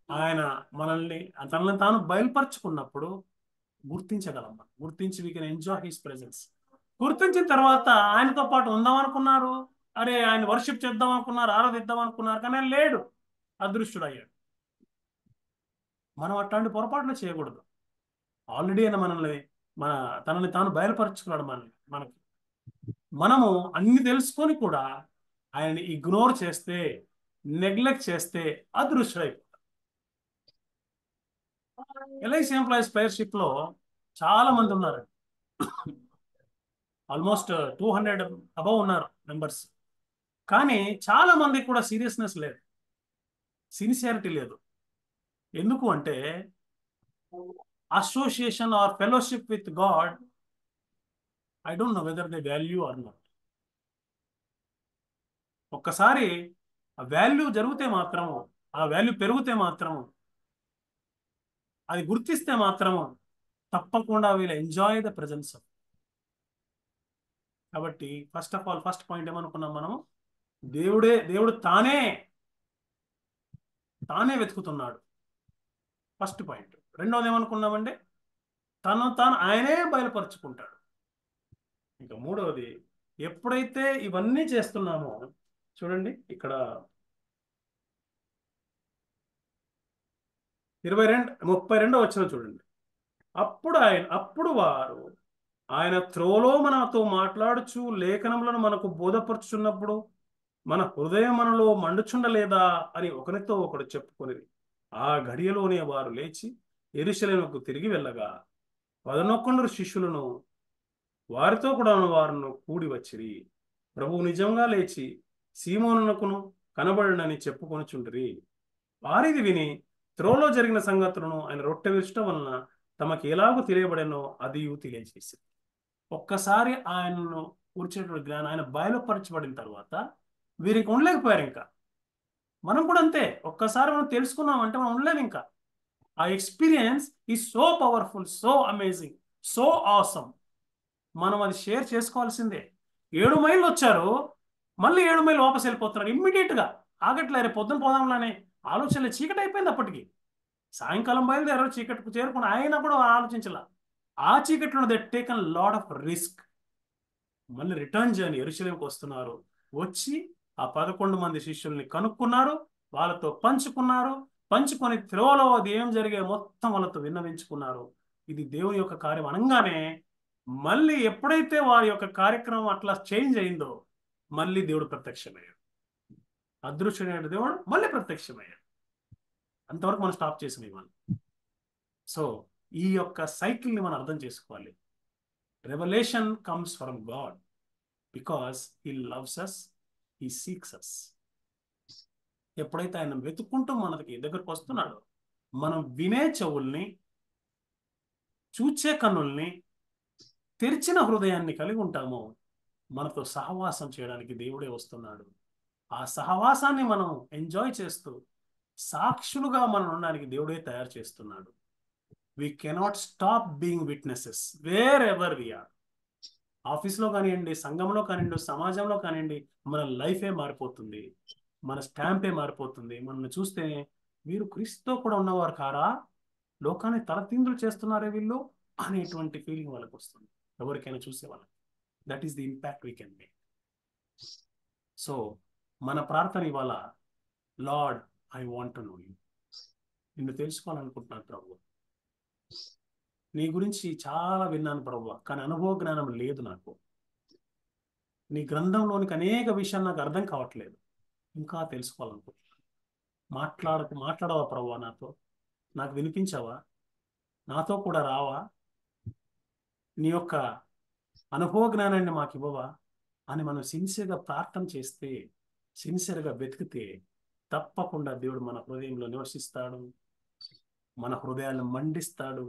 Speaker 7: ఆయన తనని తాను బయలుపరుచుకున్నప్పుడు గుర్తించగలం. గుర్తించి we can enjoy his presence. గుర్తించిన తర్వాత ఆయనతో పాటు ఉందాం అనుకున్నారు, అరే ఆయన వర్షిప్ చేద్దాం అనుకున్నారు, ఆరాధిద్దాం అనుకున్నారు, కానీ ఆయన లేడు, అదృశ్యుడయ్యాడు. మనం అట్లాంటి పొరపాట్లు చేయకూడదు. ఆల్రెడీ ఆయన తనని తాను బయలుపరుచుకున్నాడు మనకి. మనము అన్ని తెలుసుకొని కూడా ఆయన్ని ఇగ్నోర్ చేస్తే, నెగ్లెక్ట్ చేస్తే అదృశ్యుడైపోతాం. ఎల్ఐసి ఎంప్లాయీస్ ప్రేయర్షిప్ లో చాలా మంది ఉన్నారు, ఆల్మోస్ట్ 200 అబౌవ్ ఉన్నారు మెంబర్స్. కానీ చాలా మందికి కూడా సీరియస్నెస్ లేదు, సిన్సియారిటీ లేదు. ఎందుకు అంటే association or fellowship with God I don't know whether they value or not. ఒక్కసారి ఆ వాల్యూ జరిగితే మాత్రము, ఆ వాల్యూ పెరిగితే మాత్రము, అది గుర్తిస్తే మాత్రము తప్పకుండా వీళ్ళు ఎంజాయ్ ద ప్రెజెన్స్ ఆఫ్. కాబట్టి first of all first point ఏమనుకున్నాం మనము, దేవుడు తానే వెతుకుతున్నాడు, ఫస్ట్ పాయింట్. రెండోది ఏమనుకున్నామంటే తాను ఆయనే బయలుపరుచుకుంటాడు. ఇంకా మూడవది, ఎప్పుడైతే ఇవన్నీ చేస్తున్నామో, చూడండి ఇక్కడ 32 వచ్చిన చూడండి, అప్పుడు వారు ఆయన త్రోలో మనతో మాట్లాడుచు లేఖనములను మనకు బోధపరుచున్నప్పుడు మన హృదయం మనలో మండుచుండలేదా అని ఒకరితో ఒకడు చెప్పుకొనిది. ఆ గడియలోనే వారు లేచి యెరూషలేముకు తిరిగి వెళ్ళగా 11 శిష్యులను వారితో కూడా వారిని కూడి వచ్చిరి. ప్రభువు నిజంగా లేచి సీమోనునకును కనబడినని చెప్పుకొనుచుండిరి. వారిది విని త్రోలో జరిగిన సంగతులను ఆయన రొట్టె విరచడం వలన తమకు ఎలాగో తెలియబడేనో అది తెలియజేసింది. ఒక్కసారి ఆయనను కూర్చేటువంటి జ్ఞానం ఆయన బయలుపరచబడిన తర్వాత వీరికి ఉండలేకపోయారు. ఇంకా మనం కూడా అంతే, ఒక్కసారి మనం తెలుసుకున్నామంటే మనం ఉండలేము. ఇంకా ఆ experience is so powerful, so amazing, so awesome. మనం అది షేర్ చేసుకోవాల్సిందే. 7 మైళ్ళు వచ్చారు, మళ్ళీ 7 మైళ్ళు వాపస్ వెళ్ళిపోతున్నారు ఇమ్మీడియట్ గా. ఆగట్లేరే పొద్దున పోదాంలానే ఆలోచనలే. చీకటి అయిపోయింది అప్పటికి, సాయంకాలం బయలుదేరారు, చీకటికి చేరుకుని అయినా కూడా ఆలోచించాల. ఆ చీకట్లో they taken lot of risk. మళ్ళీ రిటర్న్ జర్నీ యెరూషలేముకు వస్తున్నారు. వచ్చి ఆ 11 మంది శిష్యుల్ని కనుక్కున్నారు, వాళ్ళతో పంచుకొని త్రోవలో అది ఏం జరిగే మొత్తం వాళ్ళతో విన్నవించుకున్నారు. ఇది దేవుని యొక్క కార్యం అనగానే మళ్ళీ ఎప్పుడైతే వారి యొక్క కార్యక్రమం అట్లా చేంజ్ అయిందో మళ్ళీ దేవుడు ప్రత్యక్షమయ్యాడు. అదృశ్యమైన దేవుడు మళ్ళీ ప్రత్యక్షమయ్యాడు. అంతవరకు మనం స్టాప్ చేసిన ఇవ్వాలి. సో ఈ యొక్క సైకిల్ని మనం అర్థం చేసుకోవాలి. Revolution comes from God because he loves us, he seeks us. ఎప్పుడైతే ఆయన వెతుక్కుంటూ మనకి దగ్గరకు వస్తున్నాడో, మనం వినే చెవుల్ని, చూచే కన్నుల్ని, తెరిచిన హృదయాన్ని కలిగి ఉంటామో మనతో సహవాసం చేయడానికి దేవుడే వస్తున్నాడు. ఆ సహవాసాన్ని మనం ఎంజాయ్ చేస్తూ సాక్షులుగా మనం ఉండడానికి దేవుడే తయారు చేస్తున్నాడు. We cannot stop being witnesses wherever we are. ఆఫీస్లో కానివ్వండి, సంఘంలో కానివ్వండి, సమాజంలో కానివ్వండి, మన లైఫే మారిపోతుంది, మన స్టాంపే మారిపోతుంది. మనల్ని చూస్తే వీరు క్రీస్తుతో కూడా ఉన్నవారు కారా, లోకాన్ని తలతిందులు చేస్తున్నారే వీళ్ళు అనేటువంటి ఫీలింగ్ వాళ్ళకి వస్తుంది ఎవరికైనా చూసే వాళ్ళకి. That is the impact we can make. So మన ప్రార్థన ఇవాళ, lord I want to know you. నిన్ను తెలుసుకోవాలనుకుంటున్నాను ప్రభు. నీ గురించి చాలా విన్నాను ప్రభు, కానీ అనుభవ జ్ఞానం లేదు నాకు. నీ గ్రంథంలోనికి అనేక విషయాలు నాకు అర్థం కావట్లేదు, ఇంకా తెలుసుకోవాలనుకుంటున్నాను. మాట్లాడవా ప్రభు నాతో, నాకు వినిపించావా, నాతో కూడా రావా, నీ యొక్క అనుభవ జ్ఞానాన్ని మాకు ఇవ్వవా అని మనం సిన్సియర్గా ప్రార్థన చేస్తే, సిన్సియర్గా వెతికితే తప్పకుండా దేవుడు మన హృదయంలో నివసిస్తాడు, మన హృదయాలను మండిస్తాడు,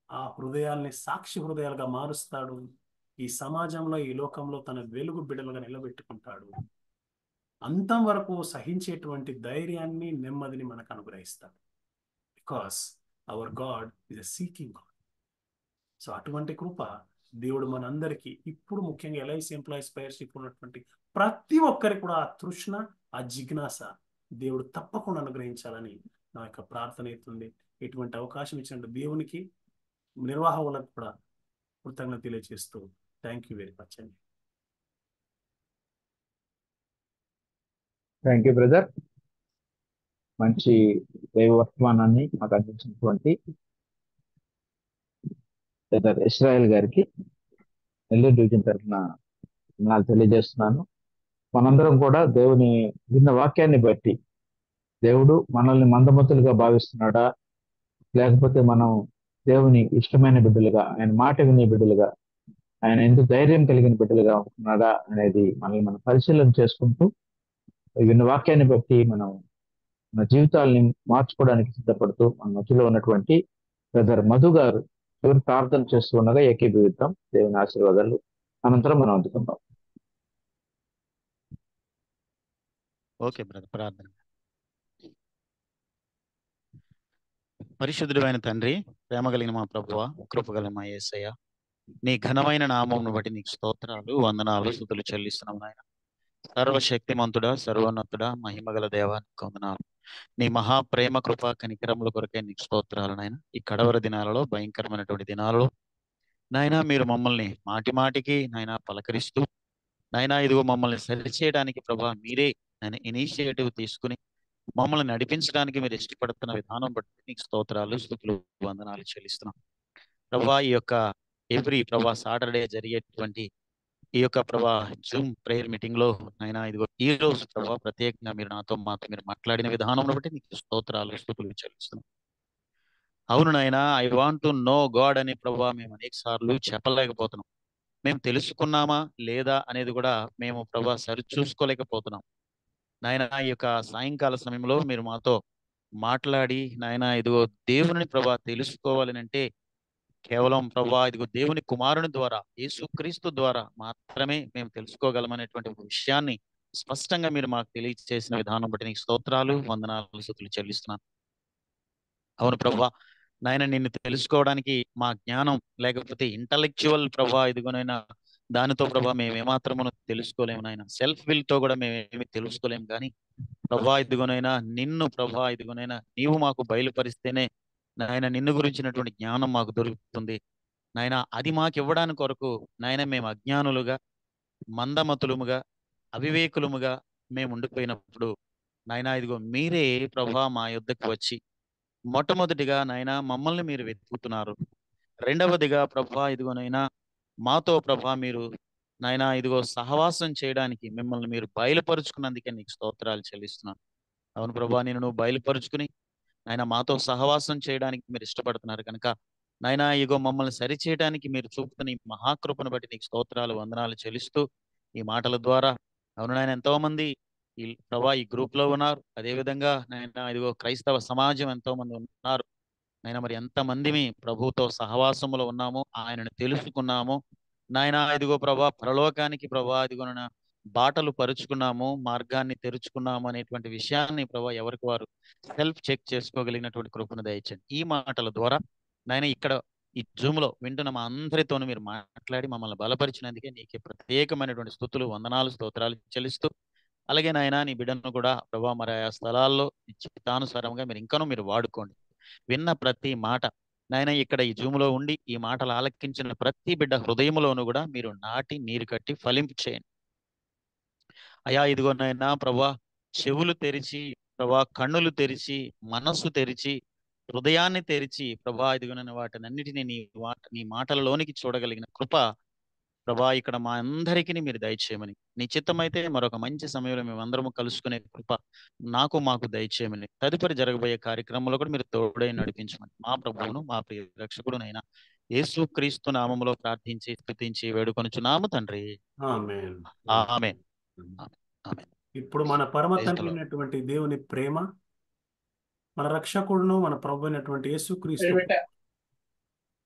Speaker 7: ఆ హృదయాల్ని సాక్షి హృదయాలుగా మారుస్తాడు. ఈ సమాజంలో, ఈ లోకంలో తన వెలుగు బిడలుగా నిలబెట్టుకుంటాడు. అంతం వరకు సహించేటువంటి ధైర్యాన్ని, నెమ్మదిని మనకు అనుగ్రహిస్తాడు. Because our God is a seeking God. So అటువంటి కృప దేవుడు మనందరికీ, ఇప్పుడు ముఖ్యంగా ఎల్ఐసి ఎంప్లాయీస్ ఫైర్షిప్ ఉన్నటువంటి ప్రతి ఒక్కరికి కూడా ఆ తృష్ణ, ఆ జిజ్ఞాస దేవుడు తప్పకుండా అనుగ్రహించాలని నా యొక్క ప్రార్థన అవుతుంది. ఇటువంటి అవకాశం ఇచ్చిన దేవునికి, నిర్వాహకులకు కూడా కృతజ్ఞత తెలియజేస్తూ థ్యాంక్ యూ వెరీ మచ్ అండి.
Speaker 2: Thank you brother. మంచి దైవ వర్తమానాన్ని మాకు అందించినటువంటి బ్రదర్ ఇస్రాయల్ గారికి నెల్లూరు డివిజన్ తరఫున నాకు తెలియజేస్తున్నాను. మనందరం కూడా దేవుని విన్న వాక్యాన్ని బట్టి దేవుడు మనల్ని మందమతులుగా భావిస్తున్నాడా, లేకపోతే మనం దేవుని ఇష్టమైన బిడ్డలుగా, ఆయన మాట వినే బిడ్డలుగా, ఆయన ఎందుకు ధైర్యం కలిగిన బిడ్డలుగా ఉంటున్నాడా అనేది మనల్ని మనం పరిశీలన చేసుకుంటూ విన్న వాక్యాన్ని బట్టి మనం మన జీవితాలని మార్చుకోవడానికి సిద్ధపడుతూ మన మధ్యలో ఉన్నటువంటి బ్రదర్ మధు గారు దేవుని ప్రార్థన చేస్తూ ఉండగా ఏకీభవిద్దాం. దేవుని ఆశీర్వాదాలు అనంతరం మనం అందుకుందాం.
Speaker 8: ఓకే బ్రదర్, ప్రార్థన. పరిశుద్ధుడైన తండ్రి, ప్రేమ కలిగిన మా ప్రభువ, కృప కలిగిన మా యేసయ్య, నీ ఘనమైన నామమును బట్టి నీకు స్తోత్రాలు, వందనాలు, స్తుతులు చెల్లిస్తున్నాం నాయన. సర్వశక్తిమంతుడా, సర్వోన్నతుడా, మహిమగల దేవా, నీకు వందనాలు. నీ మహా ప్రేమ కృప కనికరముల కొరకే నీకు స్తోత్రాలు నాయన. ఈ కడవర దినాలలో, భయంకరమైనటువంటి దినాలలో నాయన మీరు మమ్మల్ని మాటి మాటికి నాయన పలకరిస్తూ, నాయన ఇదిగో మమ్మల్ని సరిచేయడానికి ప్రభా మీరే నాయన ఇనిషియేటివ్ తీసుకుని మమ్మల్ని నడిపించడానికి మీరు ఇష్టపడుతున్న విధానం బట్టి నీకు స్తోత్రాలు, స్తుతులు, వందనాలు చెల్లిస్తున్నాం ప్రభా. ఈ యొక్క ఎవ్రీ ప్రభా సాటర్డే జరిగేటువంటి ఈ యొక్క ప్రభా జూమ్ ప్రేయర్ మీటింగ్ లో నాయన ఇదిగో ఈ రోజు ప్రభా ప్రత్యేకంగా మీరు మాతో మీరు మాట్లాడిన విధానం బట్టి నీకు స్తోత్రాలు, స్తుతులు చెల్లిస్తున్నాం. అవును నాయన, I want to know God అని ప్రభా మేము అనేక సార్లు చెప్పలేకపోతున్నాం. మేము తెలుసుకున్నామా లేదా అనేది కూడా మేము ప్రభా సరి చూసుకోలేకపోతున్నాం. నాయన ఈ యొక్క సాయంకాల సమయంలో మీరు మాతో మాట్లాడి నాయన ఇదిగో దేవుని ప్రభా తెలుసుకోవాలని అంటే కేవలం ప్రభా ఇదిగో దేవుని కుమారుని ద్వారా, యేసుక్రీస్తు ద్వారా మాత్రమే మేము తెలుసుకోగలమనేటువంటి ఒక విషయాన్ని స్పష్టంగా మీరు మాకు తెలియజేసిన విధానం బట్టి నీకు స్తోత్రాలు, వందనాలు, స్తుతులు చెల్లిస్తున్నాను. అవును ప్రభా, నాయన నిన్ను తెలుసుకోవడానికి మా జ్ఞానం లేకపోతే ఇంటలెక్చువల్ ప్రభా ఇదిగోనైనా దానితో ప్రభా మేము ఏమాత్రము తెలుసుకోలేము నాయన. సెల్ఫ్ విల్ తో కూడా మేము ఏమి తెలుసుకోలేము. కానీ ప్రభా ఇదిగోనైనా నిన్ను ప్రభా ఇదిగోనైనా నీవు మాకు బయలుపరిస్తేనే నాయన నిన్ను గురించినటువంటి జ్ఞానం మాకు దొరుకుతుంది నాయన. అది మాకు ఇవ్వడానికి కొరకు నాయన మేము అజ్ఞానులుగా, మందమతులముగా, అవివేకులముగా మేము ఉండిపోయినప్పుడు నాయన ఇదిగో మీరే ప్రభా మా యొద్దకు వచ్చి మొట్టమొదటిగా నాయన మమ్మల్ని మీరు వెతుకుతున్నారు. రెండవదిగా ప్రభా ఇదిగోనైనా మాతో ప్రభా మీరు నాయన ఇదిగో సహవాసం చేయడానికి మిమ్మల్ని మీరు బయలుపరుచుకున్నందుకే నీకు స్తోత్రాలు చెల్లిస్తున్నాను. అవును ప్రభా, నేను నువ్వు బయలుపరుచుకుని నాయన మాతో సహవాసం చేయడానికి మీరు ఇష్టపడుతున్నారు కనుక నాయన ఇగో మమ్మల్ని సరిచేయడానికి మీరు చూపుతున్న ఈ మహాకృపను బట్టి నీకు స్తోత్రాలు, వందనాలు చెల్లిస్తూ ఈ మాటల ద్వారా అవును నాయన ఎంతో మంది ఈ ప్రభా ఈ గ్రూప్ లో ఉన్నారు. అదే విధంగా నాయన ఇదిగో క్రైస్తవ సమాజం ఎంతో మంది ఉన్నారు నాయన. మరి ఎంతమంది ప్రభుతో సహవాసములో ఉన్నాము, ఆయనను తెలుసుకున్నాము నాయన ఇదిగో ప్రభా పరలోకానికి ప్రభా ఇదిగో నాయన బాటలు పరుచుకున్నాము, మార్గాన్ని తెరుచుకున్నాము అనేటువంటి విషయాన్ని ప్రభా ఎవరికి వారు సెల్ఫ్ చెక్ చేసుకోగలిగినటువంటి కృపను దయచండి. ఈ మాటల ద్వారా నాయన ఇక్కడ ఈ జూమ్ లో వింటున్న మా అందరితోనూ మీరు మాట్లాడి మమ్మల్ని బలపరిచినందుకే నీకే ప్రత్యేకమైనటువంటి స్తుతులు, వందనాలు, స్తోత్రాలు చెల్లిస్తూ అలాగే నాయన నీ బిడ్డను కూడా ప్రభా మరి ఆ స్థలాల్లో చిత్తానుసారంగా మీరు ఇంకనూ మీరు వాడుకోండి. విన్న ప్రతి మాట నాయన ఇక్కడ ఈ జూములో ఉండి ఈ మాటలు ఆలకించిన ప్రతి బిడ్డ హృదయంలోనూ కూడా మీరు నాటి నీరు కట్టి ఫలింపు చేయండి అయా. ఇదిగో నాయన ప్రభా చెవులు తెరిచి ప్రభా కన్నులు తెరిచి మనస్సు తెరిచి హృదయాన్ని తెరిచి ప్రభా ఇదిగోనైనా వాటినన్నిటినీ నీ మాటలలోనికి చూడగలిగిన కృప ప్రభా ఇక్కడ మా అందరికీ మీరు దయచేయమని, నీ చిత్తమైతే మరొక మంచి సమయంలో మేమందరము కలుసుకునే కృప మాకు దయచేయమని, తదుపరి జరగబోయే కార్యక్రమంలో కూడా మీరు తోడై నడిపించమని మా ప్రభువును మా ప్రియ రక్షకుడునైనా యేసుక్రీస్తు నామములో ప్రార్థించి స్తుతించి వేడుకొనుచున్నాము తండ్రి.
Speaker 7: ఆమేన్.
Speaker 8: ఆమేన్. ఆమేన్.
Speaker 7: ఇప్పుడు మన పరమ
Speaker 8: Praise the
Speaker 7: తండ్రి
Speaker 8: Lord.
Speaker 7: అయినటువంటి దేవుని ప్రేమ, మన రక్షకుడును మన ప్రభు అయినటువంటి యేసుక్రీస్తు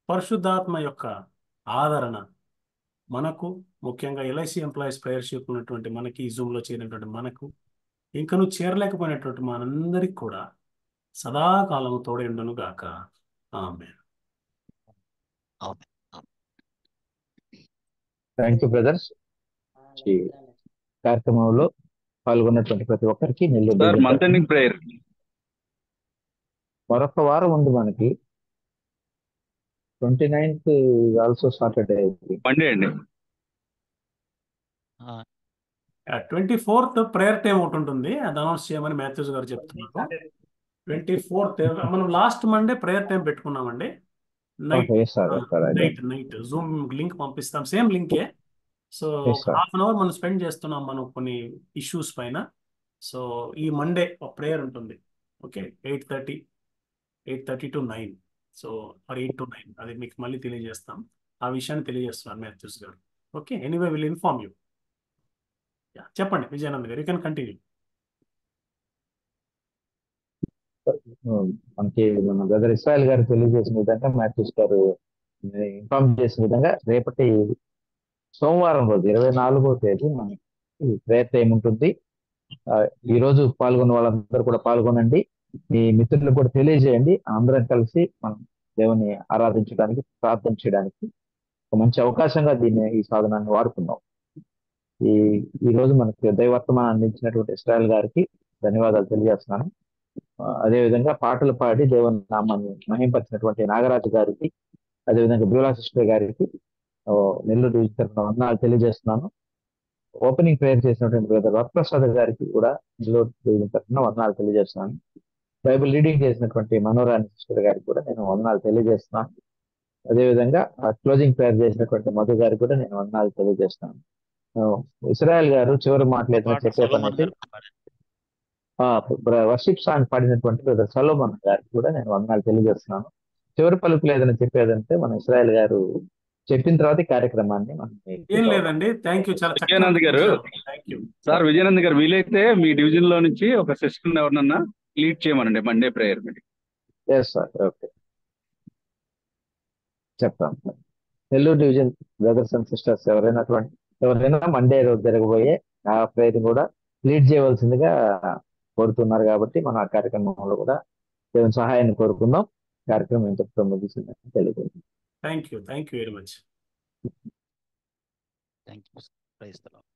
Speaker 7: పరిశుద్ధాత్మ యొక్క ఆదరణ మనకు, ముఖ్యంగా ఎల్ఐసి ఎంప్లాయీస్ ప్రేయర్షిప్ ఉన్నటువంటి మనకి, ఈ జూమ్లో చేరినటువంటి మనకు, ఇంకను చేరలేకపోయినటువంటి మనందరికి కూడా సదాకాలం తోడేండును గాక. ఆమేన్.
Speaker 2: Thank you brothers. ఈ కార్యక్రమంలో పాల్గొన్నటువంటి ప్రతి ఒక్కరికి నెల్లూరు
Speaker 9: మంత్ ఎండింగ్ ప్రేయర్
Speaker 2: మరొక వారం ఉంది మనకి. 29th also Saturday.
Speaker 9: మండే అండి.
Speaker 7: 24th ప్రేయర్ టైం ఒకటి ఉంటుంది, అది అనౌన్స్ చేయమని మాథ్యూస్ గారు చెప్తున్నారు. 24th మనం లాస్ట్ మండే ప్రేయర్ టైం పెట్టుకున్నామండి. నైట్ జూమ్ లింక్ పంపిస్తాం, సేమ్ లింకే. సో హాఫ్ అన్ అవర్ మనం స్పెండ్ చేస్తున్నాం మనం కొన్ని ఇష్యూస్ పైన. సో ఈ మండే ఒక ప్రేయర్ ఉంటుంది. Okay, 8:30 to 9. సో 8 to 9 అది మీకు మళ్ళీ తెలియజేస్తాం. ఆ విషయాన్ని తెలియజేస్తున్నాను మాథ్యూస్ గారు. Okay, anyway will inform you. చెప్పండి విజయానంద్ గారు, యూ కెన్ కంటిన్యూ.
Speaker 2: మనకి మన బ్రదర్ ఇస్రాయల్ గారు తెలియజేసిన విధంగా మాథ్యూస్ గారు ఇన్ఫార్మ్ చేసిన విధంగా రేపటి సోమవారం రోజు 24వ తేదీ మనకి ప్రేయర్ టైం ఉంటుంది. ఈ రోజు పాల్గొన్న వాళ్ళందరూ కూడా పాల్గొనండి. మీ మిత్రులకు కూడా తెలియజేయండి. అందరం కలిసి మనం దేవుని ఆరాధించడానికి, ప్రార్థన చేయడానికి ఒక మంచి అవకాశంగా ఈ సాధనాన్ని వాడుకుందాం. ఈ రోజు మనకి దైవర్తమానం అందించినటువంటి ఇస్రాయల్ గారికి ధన్యవాదాలు తెలియజేస్తున్నాను. అదేవిధంగా పాటలు పాడి దేవుని నామాన్ని మహింపరిచినటువంటి నాగరాజు గారికి, అదేవిధంగా బ్యూలా సిస్టర్ గారికి నెల్లూరు డివిజన్ తరఫున వందనాలు తెలియజేస్తున్నాను. ఓపెనింగ్ ప్రేయర్ చేసినటువంటి బ్రదర్ వరప్రసాద్ గారికి కూడా నెల్లూరు డివిజన్ తరఫున వందనాలు తెలియజేస్తున్నాను. బైబిల్ రీడింగ్ చేసినటువంటి మనోరాణి సిస్టర్ గారికి కూడా నేను వందనాలు తెలియజేస్తున్నాను. అదేవిధంగా క్లోజింగ్ ప్రేయర్ చేసినటువంటి మధు గారికి కూడా నేను వందనాలు తెలియజేస్తున్నాను. ఇస్రాయల్ గారు చివరి మాటలు ఏదైనా చెప్పే పని అయితే వర్షిప్ సాంగ్ పాడినటువంటి బ్రదర్ సలోమన్ గారికి కూడా నేను వందనాలు తెలియజేస్తున్నాను. చివరి పలుకులు ఏదైనా చెప్పేదంటే మన ఇస్రాయల్ గారు చెప్పిన తర్వాత ఈ కార్యక్రమాన్ని మనం
Speaker 7: ఏం లేదండి. Thank you. చాలా
Speaker 9: విజయానంద్ గారు సార్, విజయానంద్ గారు వీలైతే మీ డివిజన్ లో నుంచి ఒక సిస్టర్ ఎవరినన్నా లీడ్ చేయమనండి Monday prayer meeting.
Speaker 2: Yes sir, okay చెప్తాను. Nellore division brothers and sisters ఎవరైనా మండే రోజు జరగబోయే ఆ ప్రేయర్ కూడా లీడ్ చేయవలసిందిగా కోరుతున్నారు. కాబట్టి మనం ఆ కార్యక్రమంలో కూడా దేవుని సహాయాన్ని కోరుకుందాం. కార్యక్రమం ఇంతటితో ముగిసిందని తెలియజేయండి.
Speaker 7: Thank you very much.
Speaker 8: Thank you. Praise the lord.